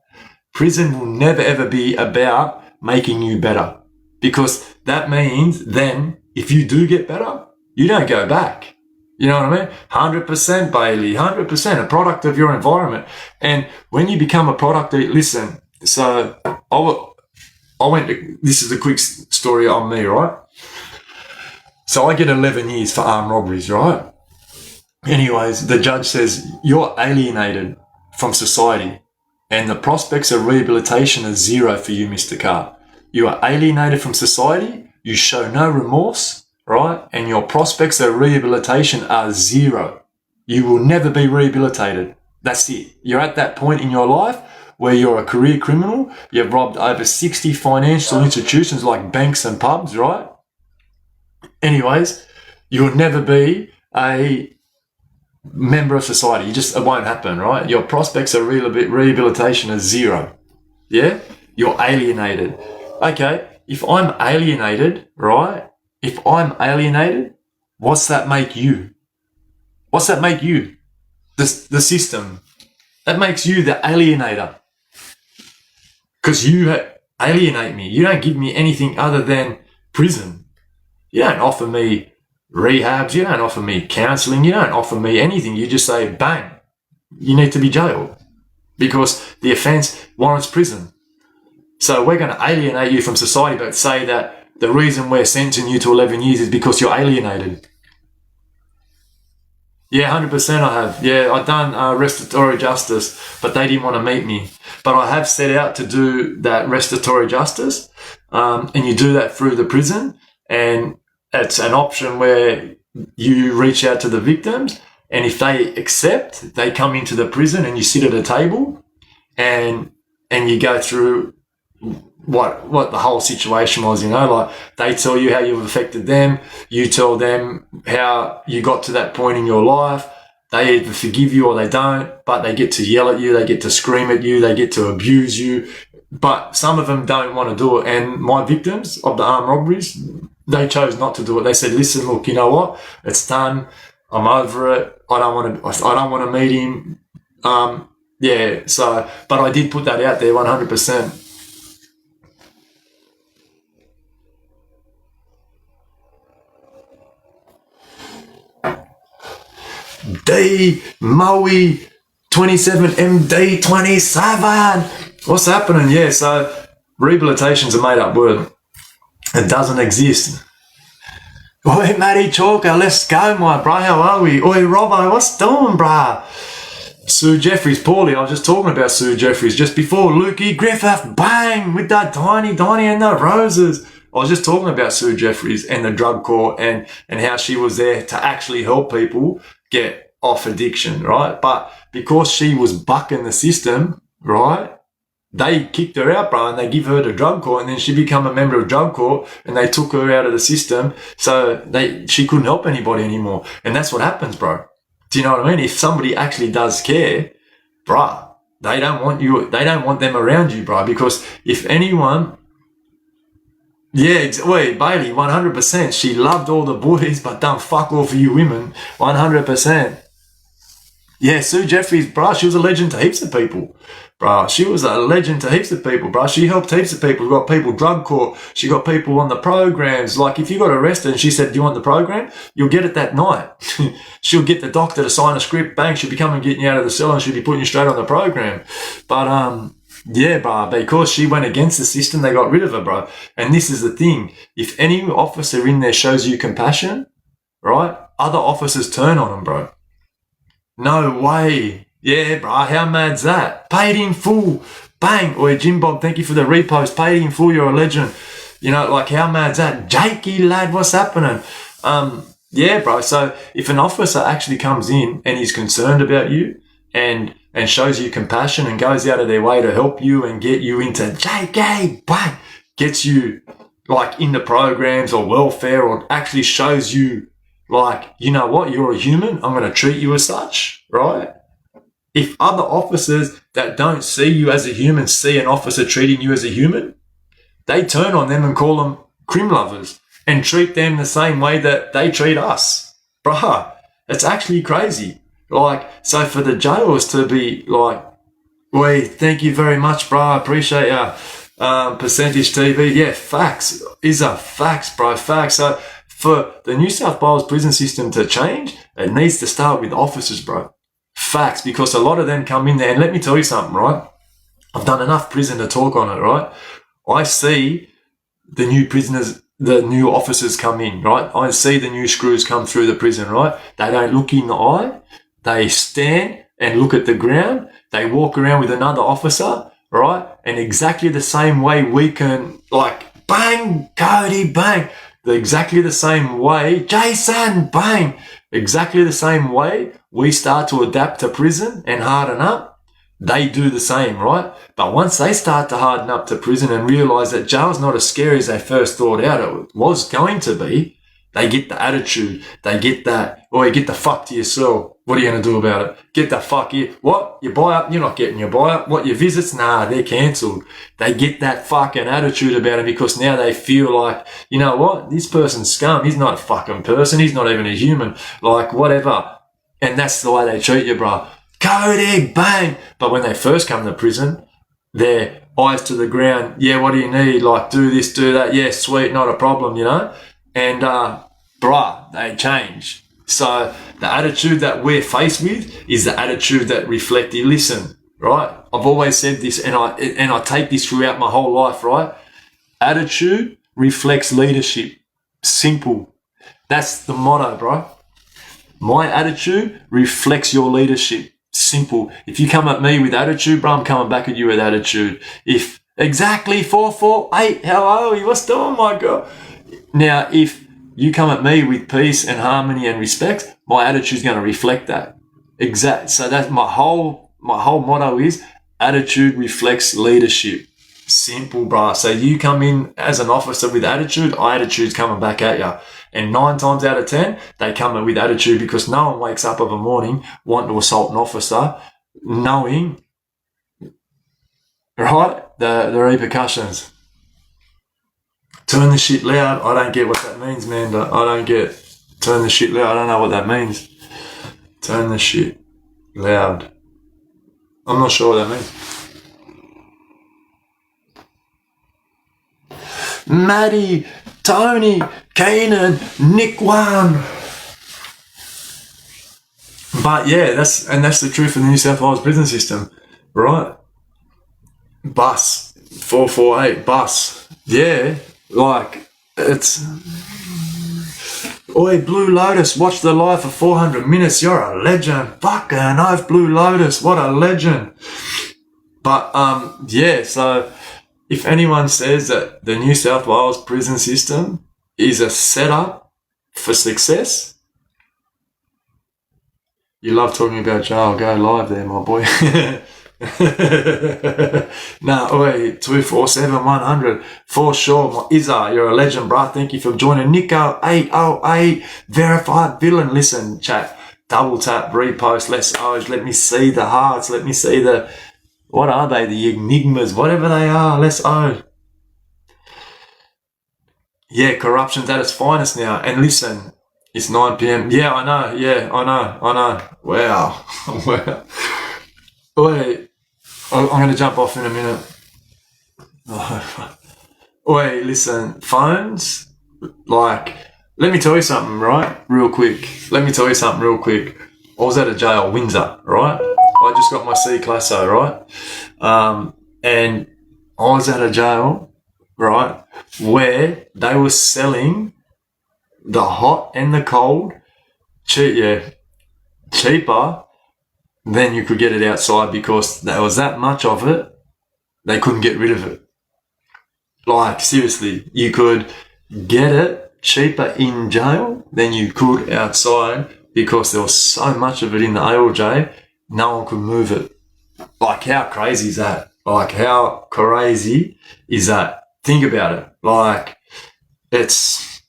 Prison will never, ever be about making you better. Because that means then, if you do get better, you don't go back. You know what I mean? 100%, Bailey, 100%, a product of your environment. And when you become a product of, listen, so I went to, this is a quick story on me, right? So I get 11 years for armed robberies, right? Anyways, the judge says, you're alienated from society and the prospects of rehabilitation are zero for you, Mr. Carr. You are alienated from society. You show no remorse, right? And your prospects of rehabilitation are zero. You will never be rehabilitated. That's it. You're at that point in your life where you're a career criminal. You've robbed over 60 financial institutions like banks and pubs, right? Anyways, you'll never be a member of society. It won't happen, right? Your prospects of rehabilitation are zero. Yeah? You're alienated. Okay. If I'm alienated, right? If I'm alienated, what's that make you? What's that make you? The system. That makes you the alienator. Because you alienate me. You don't give me anything other than prison. You don't offer me rehabs. You don't offer me counselling. You don't offer me anything. You just say, bang, you need to be jailed. Because the offence warrants prison. So we're going to alienate you from society, but say that the reason we're sentencing you to 11 years is because you're alienated. Yeah, 100% I have. Yeah, I've done restorative justice, but they didn't want to meet me. But I have set out to do that restorative justice, and you do that through the prison, and it's an option where you reach out to the victims, and if they accept, they come into the prison and you sit at a table, and you go through what the whole situation was, you know, like they tell you how you've affected them, you tell them how you got to that point in your life. They either forgive you or they don't, but they get to yell at you, they get to scream at you, they get to abuse you, but some of them don't want to do it. And my victims of the armed robberies, they chose not to do it. They said, listen, look, you know what, it's done, I'm over it, I don't want to meet him. Yeah, so, but I did put that out there 100%. D Maui 27 MD 27. What's happening? Yeah, so rehabilitation's a made up word. It doesn't exist. Oi, Matty Chalker, let's go, my bro. How are we? Oi, Robbo, what's doing, brah? Sue Jeffries, poorly. I was just talking about Sue Jeffries just before. Lukey Griffith, bang, with that Tiny and the roses. I was just talking about Sue Jeffries and the drug court and how she was there to actually help people get off addiction, right? But because she was bucking the system, right, they kicked her out, bro, and they give her to drug court, and then she became a member of drug court, and they took her out of the system, so she couldn't help anybody anymore. And that's what happens, bro. Do you know what I mean? If somebody actually does care, bro, they don't want them around you, bro, because if anyone... Yeah, wait, Bailey, 100%. She loved all the boys, but done fuck all for you women. 100%. Yeah, Sue Jeffries, bro, she was a legend to heaps of people. Bro, she was a legend to heaps of people, bro. She helped heaps of people. She got people drug court. She got people on the programs. Like, if you got arrested and she said, do you want the program? You'll get it that night. She'll get the doctor to sign a script. Bang, she'll be coming getting you out of the cell and she'll be putting you straight on the program. But, yeah, bro, because she went against the system, they got rid of her, bro. And this is the thing. If any officer in there shows you compassion, right, other officers turn on them, bro. No way. Yeah, bro, how mad's that? Paid in full. Bang. Oi, Jim Bob, thank you for the repost. Paid in full, you're a legend. You know, like, how mad's that? Jakey, lad, what's happening? Yeah, bro, so if an officer actually comes in and he's concerned about you and shows you compassion and goes out of their way to help you and get you into JK, bang, gets you like in the programs or welfare, or actually shows you like, you know what, you're a human, I'm going to treat you as such, right? If other officers that don't see you as a human see an officer treating you as a human, they turn on them and call them crim lovers and treat them the same way that they treat us. Bruh, it's actually crazy. Like, so for the jailers to be like, thank you very much, bro, I appreciate your percentage TV. Yeah, facts is a facts, bro, facts. So for the New South Wales prison system to change, it needs to start with officers, bro. Facts, because a lot of them come in there, and let me tell you something, right? I've done enough prison to talk on it, right? I see the new prisoners, the new officers come in, right? I see the new screws come through the prison, right? They don't look in the eye. They stand and look at the ground. They walk around with another officer, right? And exactly the same way we can, like, bang, Cody, bang. Exactly the same way, Jason, bang. Exactly the same way we start to adapt to prison and harden up, they do the same, right? But once they start to harden up to prison and realize that jail's not as scary as they first thought out it was going to be, they get the attitude. They get that, get the fuck to yourself. What are you going to do about it? Get the fuck here. What? Your buy-up? You're not getting your buy-up. What? Your visits? Nah, they're cancelled. They get that fucking attitude about it because now they feel like, you know what? This person's scum. He's not a fucking person. He's not even a human. Like, whatever. And that's the way they treat you, bro. Cody, bang. But when they first come to prison, their eyes to the ground. Yeah, what do you need? Like, do this, do that. Yeah, sweet, not a problem, you know? And, bruh, they change. So the attitude that we're faced with is the attitude that reflective. Listen, right? I've always said this, and I take this throughout my whole life, right? Attitude reflects leadership. Simple. That's the motto, bro. My attitude reflects your leadership. Simple. If you come at me with attitude, bro, I'm coming back at you with attitude. If exactly 448, how are you? What's doing, my God? Now, if you come at me with peace and harmony and respect, my attitude is going to reflect that. Exact. So that's my whole motto is attitude reflects leadership. Simple, bruh. So you come in as an officer with attitude, attitude's coming back at you. And 9 times out of 10, they come in with attitude because no one wakes up of a morning wanting to assault an officer, knowing, right, the repercussions. Turn the shit loud. I don't get what that means, man. I don't get turn the shit loud. I don't know what that means. Turn the shit loud. I'm not sure what that means. Maddie, Tony, Keenan, Nick One. But yeah, that's the truth of the New South Wales prison system, right? Bus 448 bus. Yeah. Like, it's... Oi, Blue Lotus, watch the live for 400 minutes. You're a legend. Fucking oath, Blue Lotus. What a legend. But, yeah, so if anyone says that the New South Wales prison system is a setup for success, you love talking about jail. Go live there, my boy. Nah, oi, 247-100 for sure. Izza, you're a legend, bruh. Thank you for joining. Nico 808 verified villain. Listen, chat, double tap, repost, less O's. Let me see the hearts. Let me see the, what are they? The enigmas, whatever they are. Less O. Yeah, corruption's at its finest now. And listen, it's 9 p.m. Yeah, I know. Yeah, I know. Wow. Wow. Oi, I'm going to jump off in a minute. Oi, listen, phones, like, let me tell you something, right? Real quick. I was at a jail, Windsor, right? I just got my C-Classo, right? And I was at a jail, right, where they were selling the hot and the cold, cheaper then you could get it outside because there was that much of it, they couldn't get rid of it. Like, seriously, you could get it cheaper in jail than you could outside because there was so much of it in the ALJ, no one could move it. Like, how crazy is that? Think about it. Like, It's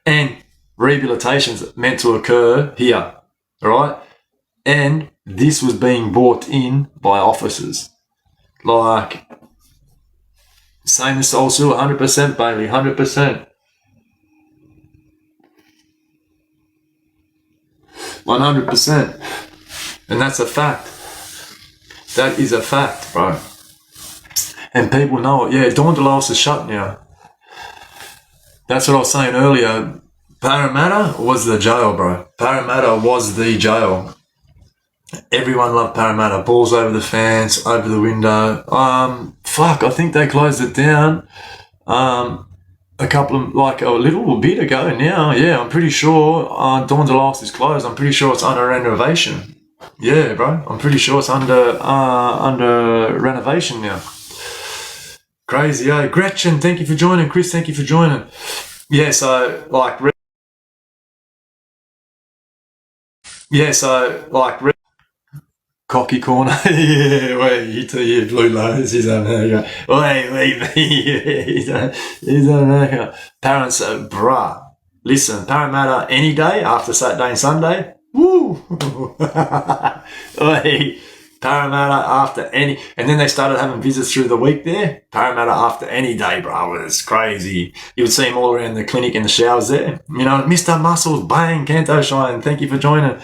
and rehabilitation's meant to occur here, right? And this was being bought in by officers. Like, same as Soul Seal, 100%, Bailey, 100%. 100%. And that's a fact. That is a fact, bro. And people know it. Yeah, Dawn DeLois is shut now. That's what I was saying earlier. Parramatta was the jail, bro. Parramatta was the jail. Everyone loved Parramatta. Balls over the fence, over the window. I think they closed it down a little bit ago now. Yeah, I'm pretty sure Dawn DeLois is closed. I'm pretty sure it's under renovation. Yeah, bro. I'm pretty sure it's under renovation now. Crazy, eh? Gretchen, thank you for joining. Chris, thank you for joining. Yeah, Cocky corner. Yeah, wait, you blue lights. He's on America. Wait, he's on America. Parents, bruh. Listen, Parramatta any day after Saturday and Sunday. Woo! Wait, Parramatta after any, and then they started having visits through the week there. Parramatta after any day, bro. It's crazy. You would see them all around the clinic in the showers there. You know, Mr. Muscles, bang, Canto Shine. Thank you for joining.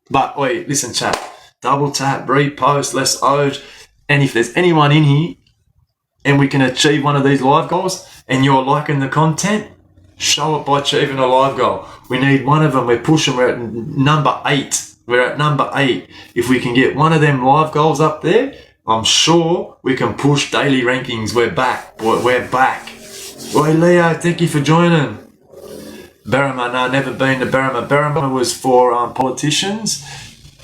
But wait, listen, chat. Double tap, repost, let's urge. And if there's anyone in here and we can achieve one of these live goals and you're liking the content, show it by achieving a live goal. We need one of them. We're pushing. We're at number 8. We're at number 8. If we can get one of them live goals up there, I'm sure we can push daily rankings. We're back. We're back. Oi, Leo, thank you for joining. Berrima, no, never been to Berrima. Berrima was for politicians,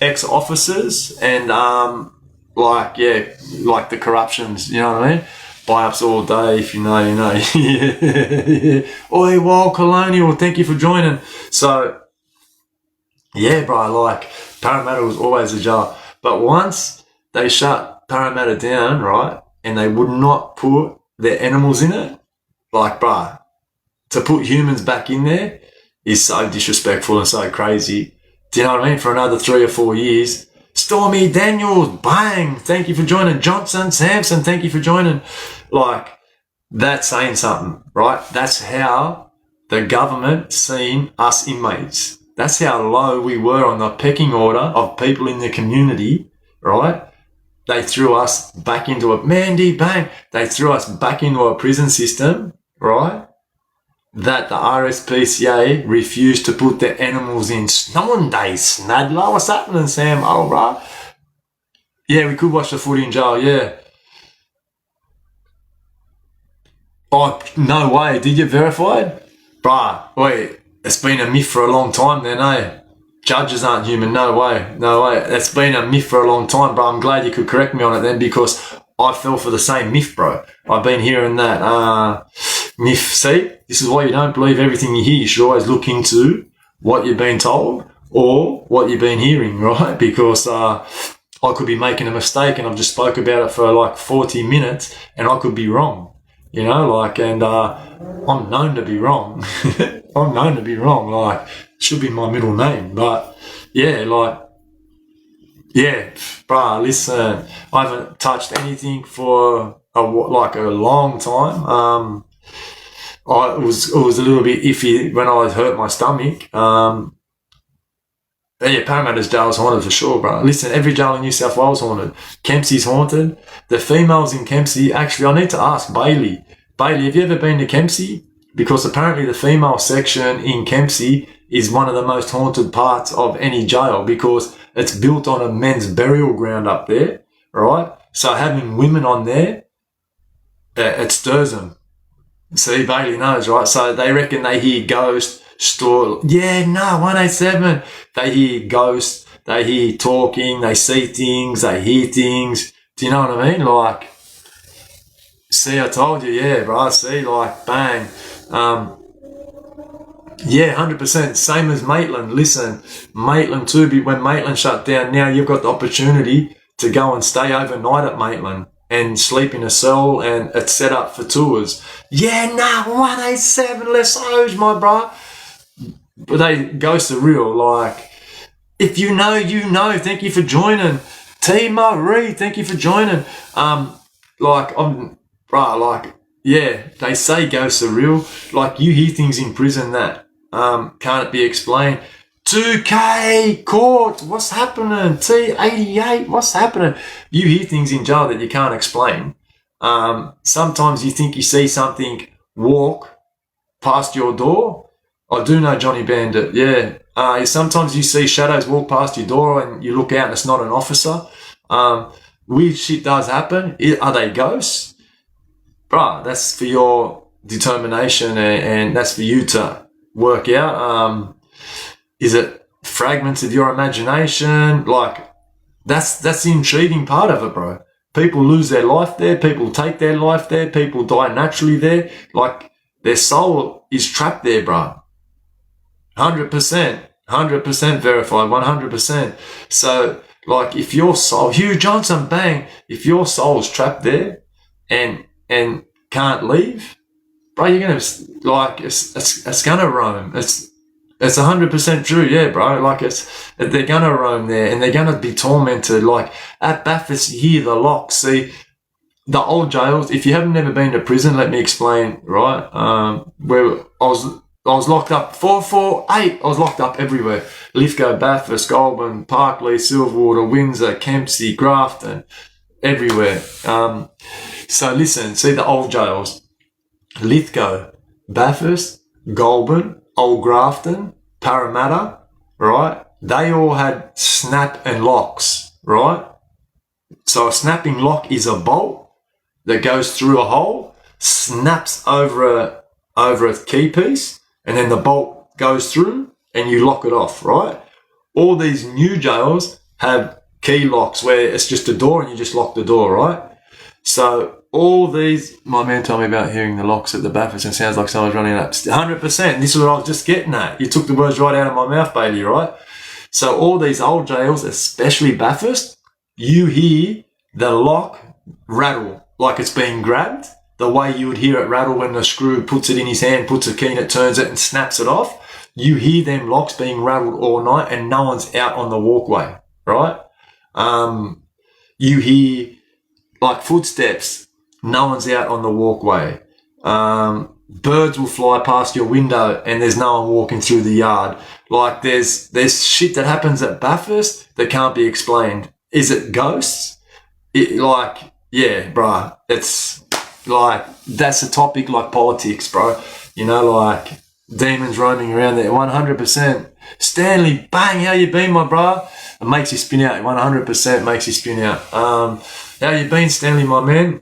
ex-officers, and like the corruptions, you know what I mean? Buy-ups all day, if you know, you know. Yeah. Oi, Wild Colonial, thank you for joining. So, yeah, bro, like, Parramatta was always a jar. But once they shut Parramatta down, right, and they would not put their animals in it, like, bro, to put humans back in there is so disrespectful and so crazy. Do you know what I mean? For another 3 or 4 years. Stormy Daniels, bang, thank you for joining. Johnson Sampson, thank you for joining. Like, that's saying something, right? That's how the government seen us inmates. That's how low we were on the pecking order of people in the community, right? They threw us back into they threw us back into a prison system, right? That the RSPCA refused to put their animals in. Snowday Snadler, what's happening, Sam? Oh, bro. Yeah, we could watch the footy in jail, yeah. Oh, no way. Did you get verified? Bruh, wait, it's been a myth for a long time then, eh? Judges aren't human, no way. It's been a myth for a long time, bro. I'm glad you could correct me on it then, because I fell for the same myth, bro. I've been hearing that myth. See, this is why you don't believe everything you hear. You should always look into what you've been told or what you've been hearing, right? Because I could be making a mistake and I've just spoke about it for like 40 minutes and I could be wrong, you know, like, and I'm known to be wrong. I'm known to be wrong, like, it should be my middle name, but yeah, like, yeah, bruh, listen, I haven't touched anything for a long time. It was a little bit iffy when I hurt my stomach. Yeah, Parramatta's jail is haunted for sure, bro. Listen, every jail in New South Wales is haunted. Kempsey's haunted. The females in Kempsey, actually, I need to ask Bailey. Bailey, have you ever been to Kempsey? Because apparently the female section in Kempsey is one of the most haunted parts of any jail because it's built on a men's burial ground up there, right? So having women on there, it stirs them. See, Bailey knows, right? So they reckon they hear ghosts, 187. They hear ghosts, they hear talking, they see things, they hear things. Do you know what I mean? Like, see, I told you, yeah, bro. See, like, bang. Yeah, 100%. Same as Maitland. Listen, Maitland too, when Maitland shut down, now you've got the opportunity to go and stay overnight at Maitland. and sleep in a cell and it's set up for tours. Yeah, nah, 187 less O's, my bro. But they go surreal. Like, if you know, you know. Thank you for joining. T Marie, thank you for joining. Yeah, they say go surreal. Like, you hear things in prison that can't be explained. 2K court, what's happening? T88, what's happening? You hear things in jail that you can't explain. Sometimes you think you see something walk past your door. I do know Johnny Bandit, yeah. Sometimes you see shadows walk past your door and you look out and it's not an officer. Weird shit does happen. Are they ghosts? Bruh, that's for your determination and that's for you to work out. Is it fragments of your imagination? Like, that's the intriguing part of it, bro. People lose their life there. People take their life there. People die naturally there. Like, their soul is trapped there, bro. 100%. 100% verified. 100%. So, like, if your soul, Hugh Johnson, bang, if your soul's trapped there and can't leave, bro, you're going to, like, it's going to roam. It's 100% true, yeah, bro. Like, they're going to roam there and they're going to be tormented. Like, at Bathurst, you hear the locks. See, the old jails, if you haven't never been to prison, let me explain, right? Where I was locked up, 448, I was locked up everywhere. Lithgow, Bathurst, Goulburn, Parkley, Silverwater, Windsor, Kempsey, Grafton, everywhere. So listen, see the old jails. Lithgow, Bathurst, Goulburn, Old Grafton, Parramatta, right? They all had snap and locks, right? So a snapping lock is a bolt that goes through a hole, snaps over a key piece, and then the bolt goes through and you lock it off, right? All these new jails have key locks where it's just a door and you just lock the door, right? So all these, my man told me about hearing the locks at the Bathurst and it sounds like someone's running up. 100%. This is what I was just getting at. You took the words right out of my mouth, Bailey, right? So all these old jails, especially Bathurst, you hear the lock rattle like it's being grabbed, the way you would hear it rattle when the screw puts it in his hand, puts a key in it, turns it and snaps it off. You hear them locks being rattled all night and no one's out on the walkway, right? You hear like footsteps, no one's out on the walkway. Birds will fly past your window and there's no one walking through the yard. Like there's shit that happens at Bathurst that can't be explained. Is it ghosts? Yeah, bruh. It's like, that's a topic like politics, bro. You know, like demons roaming around there. 100%. Stanley, bang, how you been, my bro? It makes you spin out. 100% makes you spin out. How you been, Stanley, my man?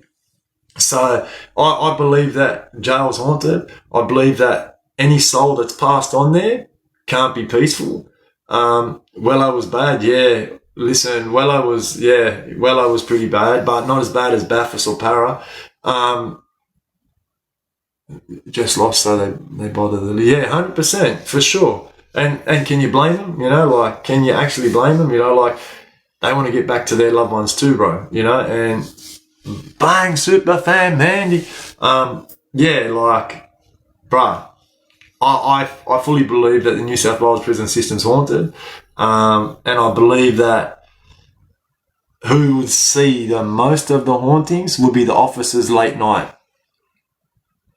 So I believe that jail's haunted. I believe that any soul that's passed on there can't be peaceful. Wello was bad, yeah. Listen, Wello was pretty bad, but not as bad as Bathurst or Para. Just lost, so they bothered. 100%, for sure. And can you blame them? You know, like, can you actually blame them? You know, like, they want to get back to their loved ones too, bro. You know, and bang, super fan, Mandy. Like, bruh, I fully believe that the New South Wales prison system's haunted. And I believe that who would see the most of the hauntings would be the officers late night.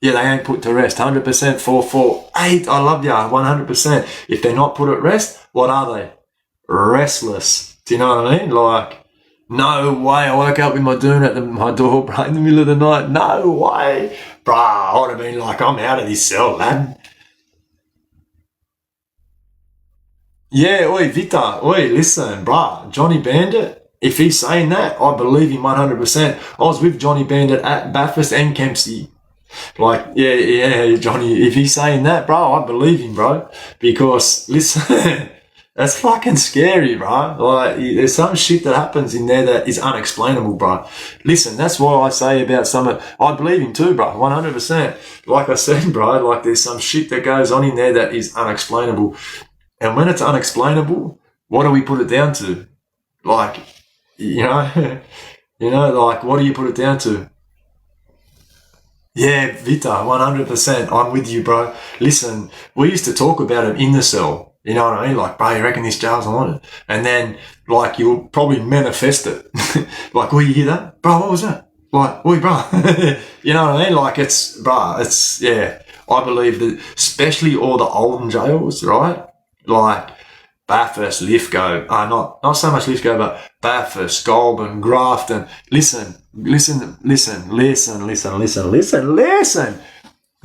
Yeah, they ain't put to rest. 100%, 448. I love ya, 100%. If they're not put at rest, what are they? Restless. Do you know what I mean? Like, no way. I woke up with my doon at my door, bro, in the middle of the night. No way. Bro, I would have been like, I'm out of this cell, lad. Yeah, oi, Vita. Oi, listen, bro. Johnny Bandit, if he's saying that, I believe him 100%. I was with Johnny Bandit at Bathurst and Kempsey. Like, yeah, Johnny, if he's saying that, bro, I believe him, bro. Because, listen, that's fucking scary, bro. Like, there's some shit that happens in there that is unexplainable, bro. Listen, that's why I say about I believe him too, bro, 100%. Like I said, bro, like there's some shit that goes on in there that is unexplainable. And when it's unexplainable, what do we put it down to? Like, you know, You know, like, what do you put it down to? Yeah, Vita, 100%. I'm with you, bro. Listen, we used to talk about it in the cell. You know what I mean? Like, bro, you reckon this jar's on it? And then, like, you'll probably manifest it. Like, will you hear that? Bro, what was that? Like, oi, bro. You know what I mean? Like, yeah. I believe that, especially all the olden jails, right? Like, Bathurst, Lithgow, not so much Lithgow, but Bathurst, Goulburn, Grafton. Listen.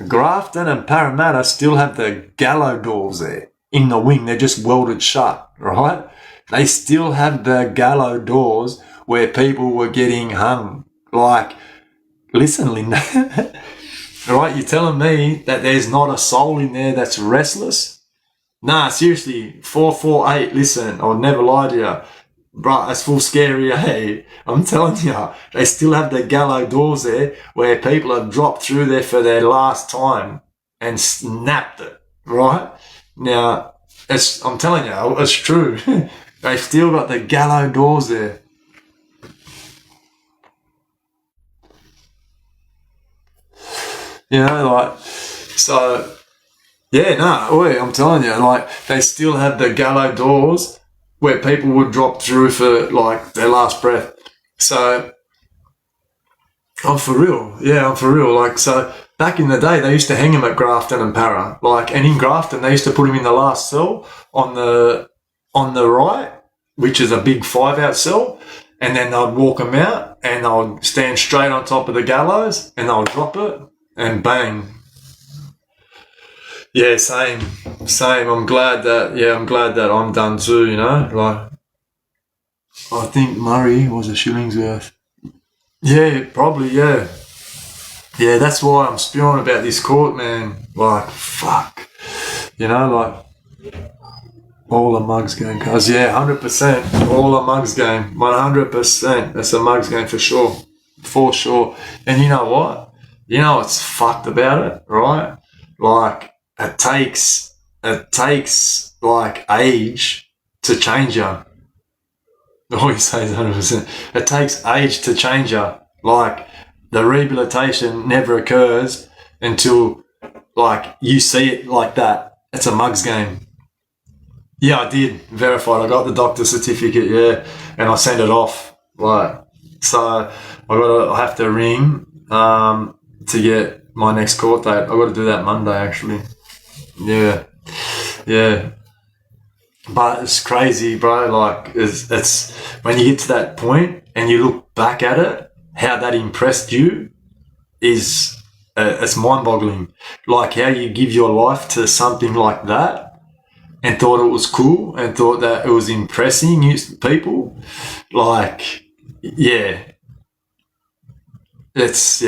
Grafton and Parramatta still have the gallows doors there in the wing. They're just welded shut, right? They still have the gallows doors where people were getting hung. Like, listen, Linda, right? You're telling me that there's not a soul in there that's restless? Nah, seriously, 448, listen, I'll never lie to you. Bruh, that's full scary, eh? I'm telling you, they still have the gallows doors there where people have dropped through there for their last time and snapped it, right? Now, I'm telling you, it's true. They've still got the gallows doors there. You know, like, so... Yeah, no, I'm telling you, like, they still have the gallows doors where people would drop through for, like, their last breath. So, I'm for real. Yeah, I'm for real. Like, so, back in the day, they used to hang him at Grafton and Para. Like, and in Grafton, they used to put him in the last cell on the right, which is a big 5-out cell. And then they'd walk him out and they'll stand straight on top of the gallows and they'll drop it and bang. Yeah, same. I'm glad that I'm done too, you know? Like, I think Murray was a shilling's worth. Yeah, probably, yeah. Yeah, that's why I'm spewing about this court, man. Like, fuck. You know, like, all the mugs game, cuz. Yeah, 100%. All the mugs game. 100%. That's a mugs game for sure. For sure. And you know what? You know what's fucked about it, right? Like, it takes like age to change you. All you say is 100%. It takes age to change you. Like, the rehabilitation never occurs until, like, you see it like that. It's a mugs game. Yeah, I did. Verified. I got the doctor's certificate, yeah, and I sent it off. Like, so I have to ring to get my next court date. I got to do that Monday, actually. Yeah. But it's crazy, bro. Like, it's when you get to that point and you look back at it, how that impressed you is it's mind-boggling. Like, how you give your life to something like that and thought it was cool and thought that it was impressing people. Like, yeah. It's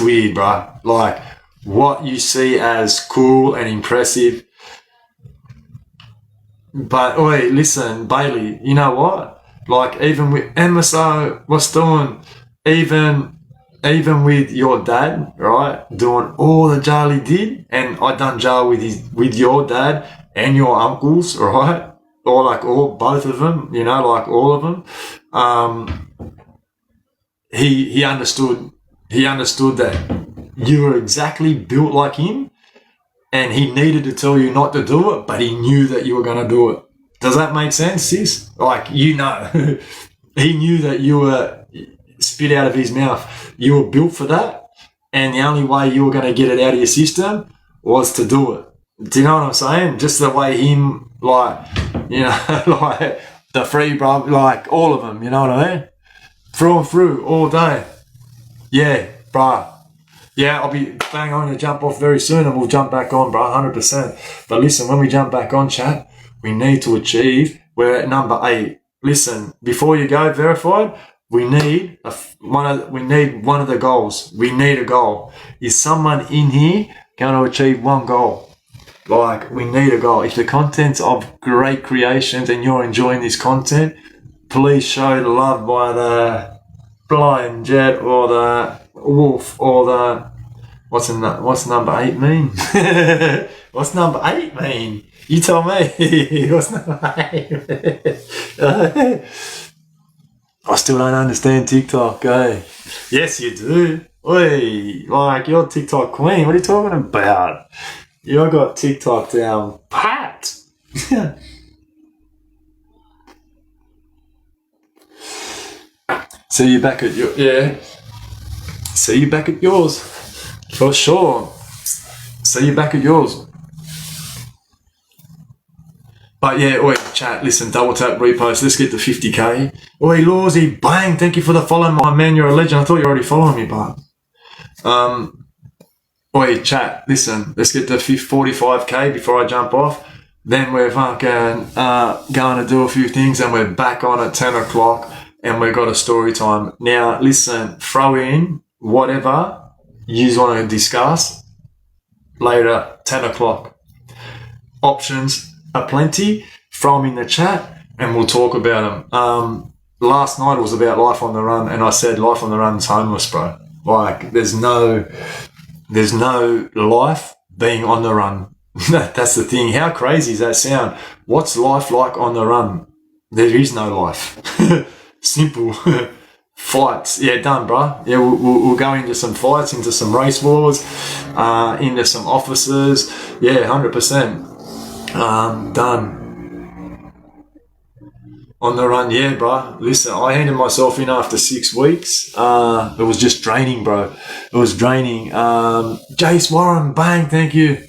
weird, bro. Like, what you see as cool and impressive. But, oi, listen, Bailey, you know what? Like, even with MSO was doing, even with your dad, right, doing all the jail he did, and I done jail with your dad and your uncles, right? Or like both of them, you know, like all of them. He understood that you were exactly built like him, and he needed to tell you not to do it, but he knew that you were going to do it. Does that make sense, sis? Like, you know, he knew that you were spit out of his mouth. You were built for that, and the only way you were going to get it out of your system was to do it. Do you know what I'm saying? Just the way him, like, you know, like the free bro, like all of them, you know what I mean? Through and through, all day. Yeah, bruh. Yeah, I'll be bang on to jump off very soon and we'll jump back on, bro, 100%. But listen, when we jump back on, chat, we need to achieve, we're at number 8. Listen, before you go, verified, we need one of the goals. We need a goal. Is someone in here going to achieve one goal? Like, we need a goal. If the content's of great creations and you're enjoying this content, please show the love by the blind jet or the wolf or the what's number 8 mean? What's number 8 mean? You tell me. What's number 8? I still don't understand TikTok, eh? Yes, you do. Oi, like, you're TikTok queen. What are you talking about? You got TikTok down pat. See you back at your, yeah. See you back at yours. For sure. See you back at yours. But yeah, oi, chat, listen, double tap, repost, let's get to 50k. Oi, Lawsy, bang, thank you for the follow, my man, you're a legend. I thought you were already following me, but... Oi, chat, listen, let's get to 45k before I jump off. Then we're fucking going to do a few things and we're back on at 10 o'clock and we've got a story time. Now, listen, throw in whatever you want to discuss later, 10 o'clock. Options are plenty. Throw them in the chat and we'll talk about them. Last night was about life on the run and I said life on the run's homeless, bro. Like, there's no life being on the run. That's the thing. How crazy does that sound? What's life like on the run? There is no life. Simple. Fights. Yeah, done, bro. Yeah, we'll go into some fights, into some race wars, into some officers. Yeah, 100%. Done. On the run, yeah, bro. Listen, I handed myself in after 6 weeks. It was just draining, bro. It was draining. Jace Warren, bang, thank you.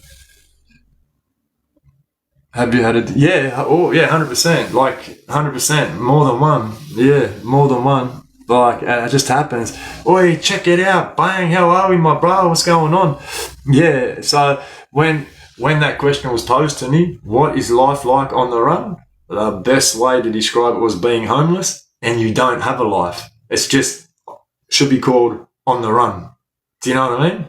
Have you had it? Yeah, oh, yeah, 100%. Like, 100%. More than one. Yeah, more than one. Like, it just happens. Oi, check it out. Bang, how are we, my bro? What's going on? Yeah, so when that question was posed to me, what is life like on the run? The best way to describe it was being homeless and you don't have a life. It's just, should be called on the run. Do you know what I mean?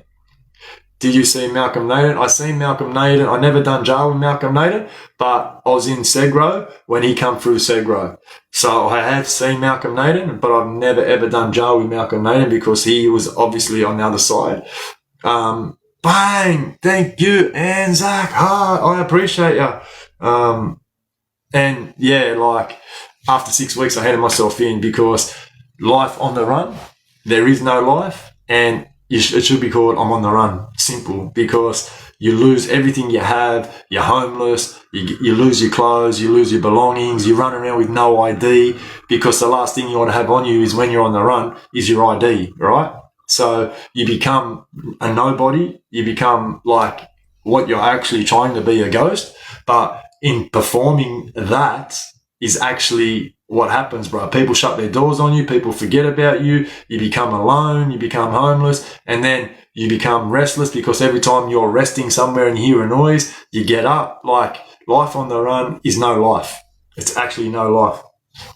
Did you see Malcolm Naden? I seen Malcolm Naden. I never done jail with Malcolm Naden, but I was in Segro when he come through Segro. So I have seen Malcolm Naden, but I've never ever done jail with Malcolm Naden because he was obviously on the other side. Bang! Thank you, Anzac. I appreciate you. And yeah, like after 6 weeks, I handed myself in because life on the run, there is no life, and it should be called I'm on the run. Simple, because you lose everything you have. You're homeless. You lose your clothes. You lose your belongings. You run around with no ID because the last thing you want to have on you is when you're on the run is your ID, right? So you become a nobody. You become like what you're actually trying to be, a ghost. But in performing that is actually what happens, bro. People shut their doors on you. People forget about you. You become alone. You become homeless. And then you become restless because every time you're resting somewhere and you hear a noise, you get up. Like, life on the run is no life. It's actually no life.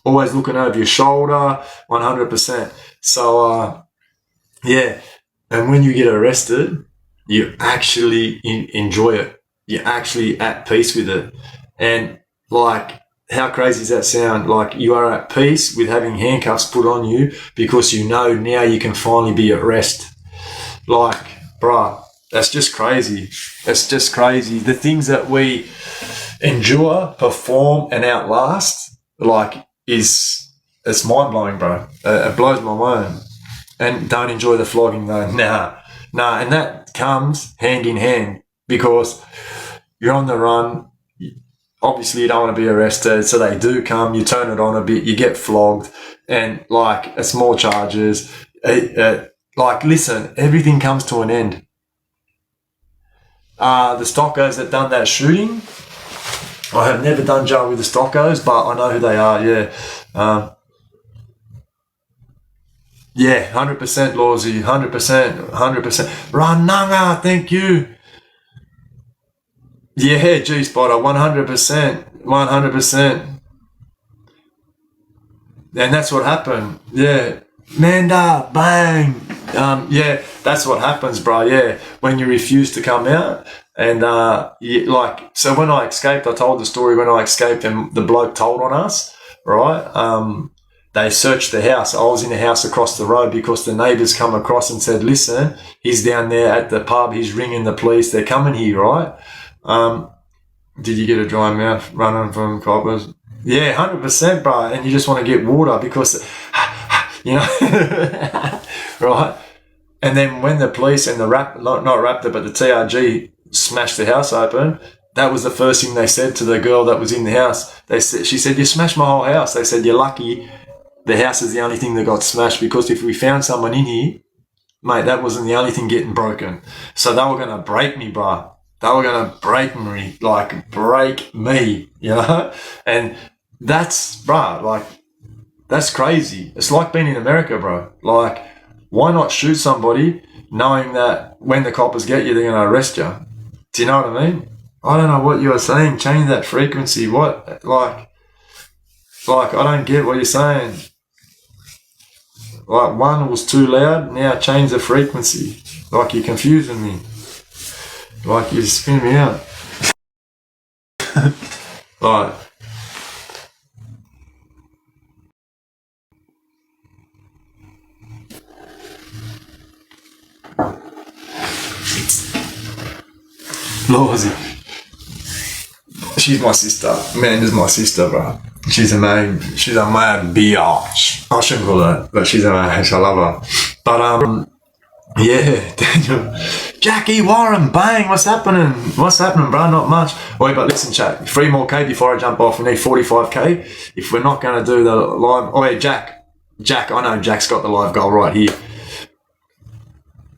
Always looking over your shoulder, 100%. So, yeah. And when you get arrested, you actually enjoy it. You're actually at peace with it. And like, how crazy does that sound? Like, you are at peace with having handcuffs put on you because you know now you can finally be at rest. Like, bruh, that's just crazy. That's just crazy. The things that we endure, perform, and outlast, like, it's mind-blowing, bro. It blows my mind. And don't enjoy the flogging, though. Nah. And that comes hand in hand because you're on the run. Obviously, you don't want to be arrested, so they do come. You turn it on a bit, you get flogged, and like, it's more charges. Like, listen, everything comes to an end. The stockos that done that shooting, I have never done jail with the stockos, but I know who they are. Yeah, yeah, 100%, Lawsy, 100%, 100%. Rananga, thank you. Yeah, G-Spotter, 100%, 100%. And that's what happened. Yeah. Manda, bang. Yeah, that's what happens, bro. Yeah. When you refuse to come out. And, so when I escaped, I told the story when I escaped and the bloke told on us, right? They searched the house. I was in the house across the road because the neighbours come across and said, listen, he's down there at the pub. He's ringing the police. They're coming here, right? Did you get a dry mouth running from coppers? Yeah, 100%, bro. And you just want to get water because, you know, right? And then when the police and the not Raptor, but the TRG smashed the house open, that was the first thing they said to the girl that was in the house. She said, "You smashed my whole house." They said, "You're lucky the house is the only thing that got smashed, because if we found someone in here, mate, that wasn't the only thing getting broken." So they were going to break me, bro. They were going to break me, you know? And that's, bro, like, that's crazy. It's like being in America, bro. Like, why not shoot somebody knowing that when the coppers get you, they're going to arrest you? Do you know what I mean? I don't know what you're saying. Change that frequency. What? Like, I don't get what you're saying. Like, one was too loud. Now change the frequency. Like, you're confusing me. Like, you're spinning me out. Like, Lawsy. She's my sister. Amanda's my sister, bro. She's a mad biatch. I shouldn't call her, but she's a mad. I love her. But yeah, Daniel, Jackie Warren, bang! What's happening? Bro? Not much. Wait, but listen, chat. 3 more K before I jump off. We need 45K. If we're not going to do the live, oh yeah, Jack. I know Jack's got the live goal right here.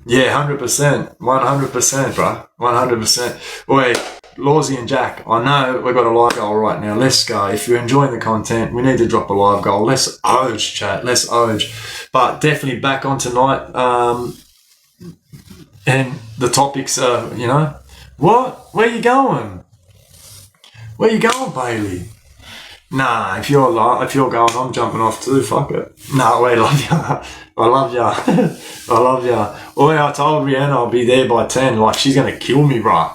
Yeah, 100%, 100%, bro, 100%. Wait, Lawsy and Jack, I know we've got a live goal right now. Let's go. If you're enjoying the content, we need to drop a live goal. Let's oge, chat. Let's oge. But definitely back on tonight. And the topics are, you know, what? Where you going? Where you going, Bailey? Nah, if you're going, I'm jumping off too. Fuck it. Nah, wait, love ya. I love ya. I love ya. Oh, I told Rihanna I'll be there by 10. Like, she's gonna kill me, bro.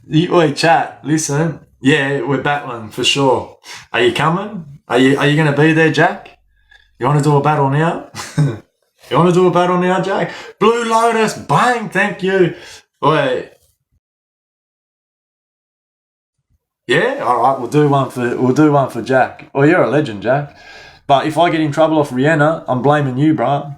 Wait, chat. Listen. Yeah, we're battling for sure. Are you coming? Are you gonna be there, Jack? You want to do a battle now? You want to do a battle now, Jack? Blue Lotus, bang! Thank you. Wait. Yeah, all right. We'll do one for Jack. Oh, you're a legend, Jack. But if I get in trouble off Rihanna, I'm blaming you, bro.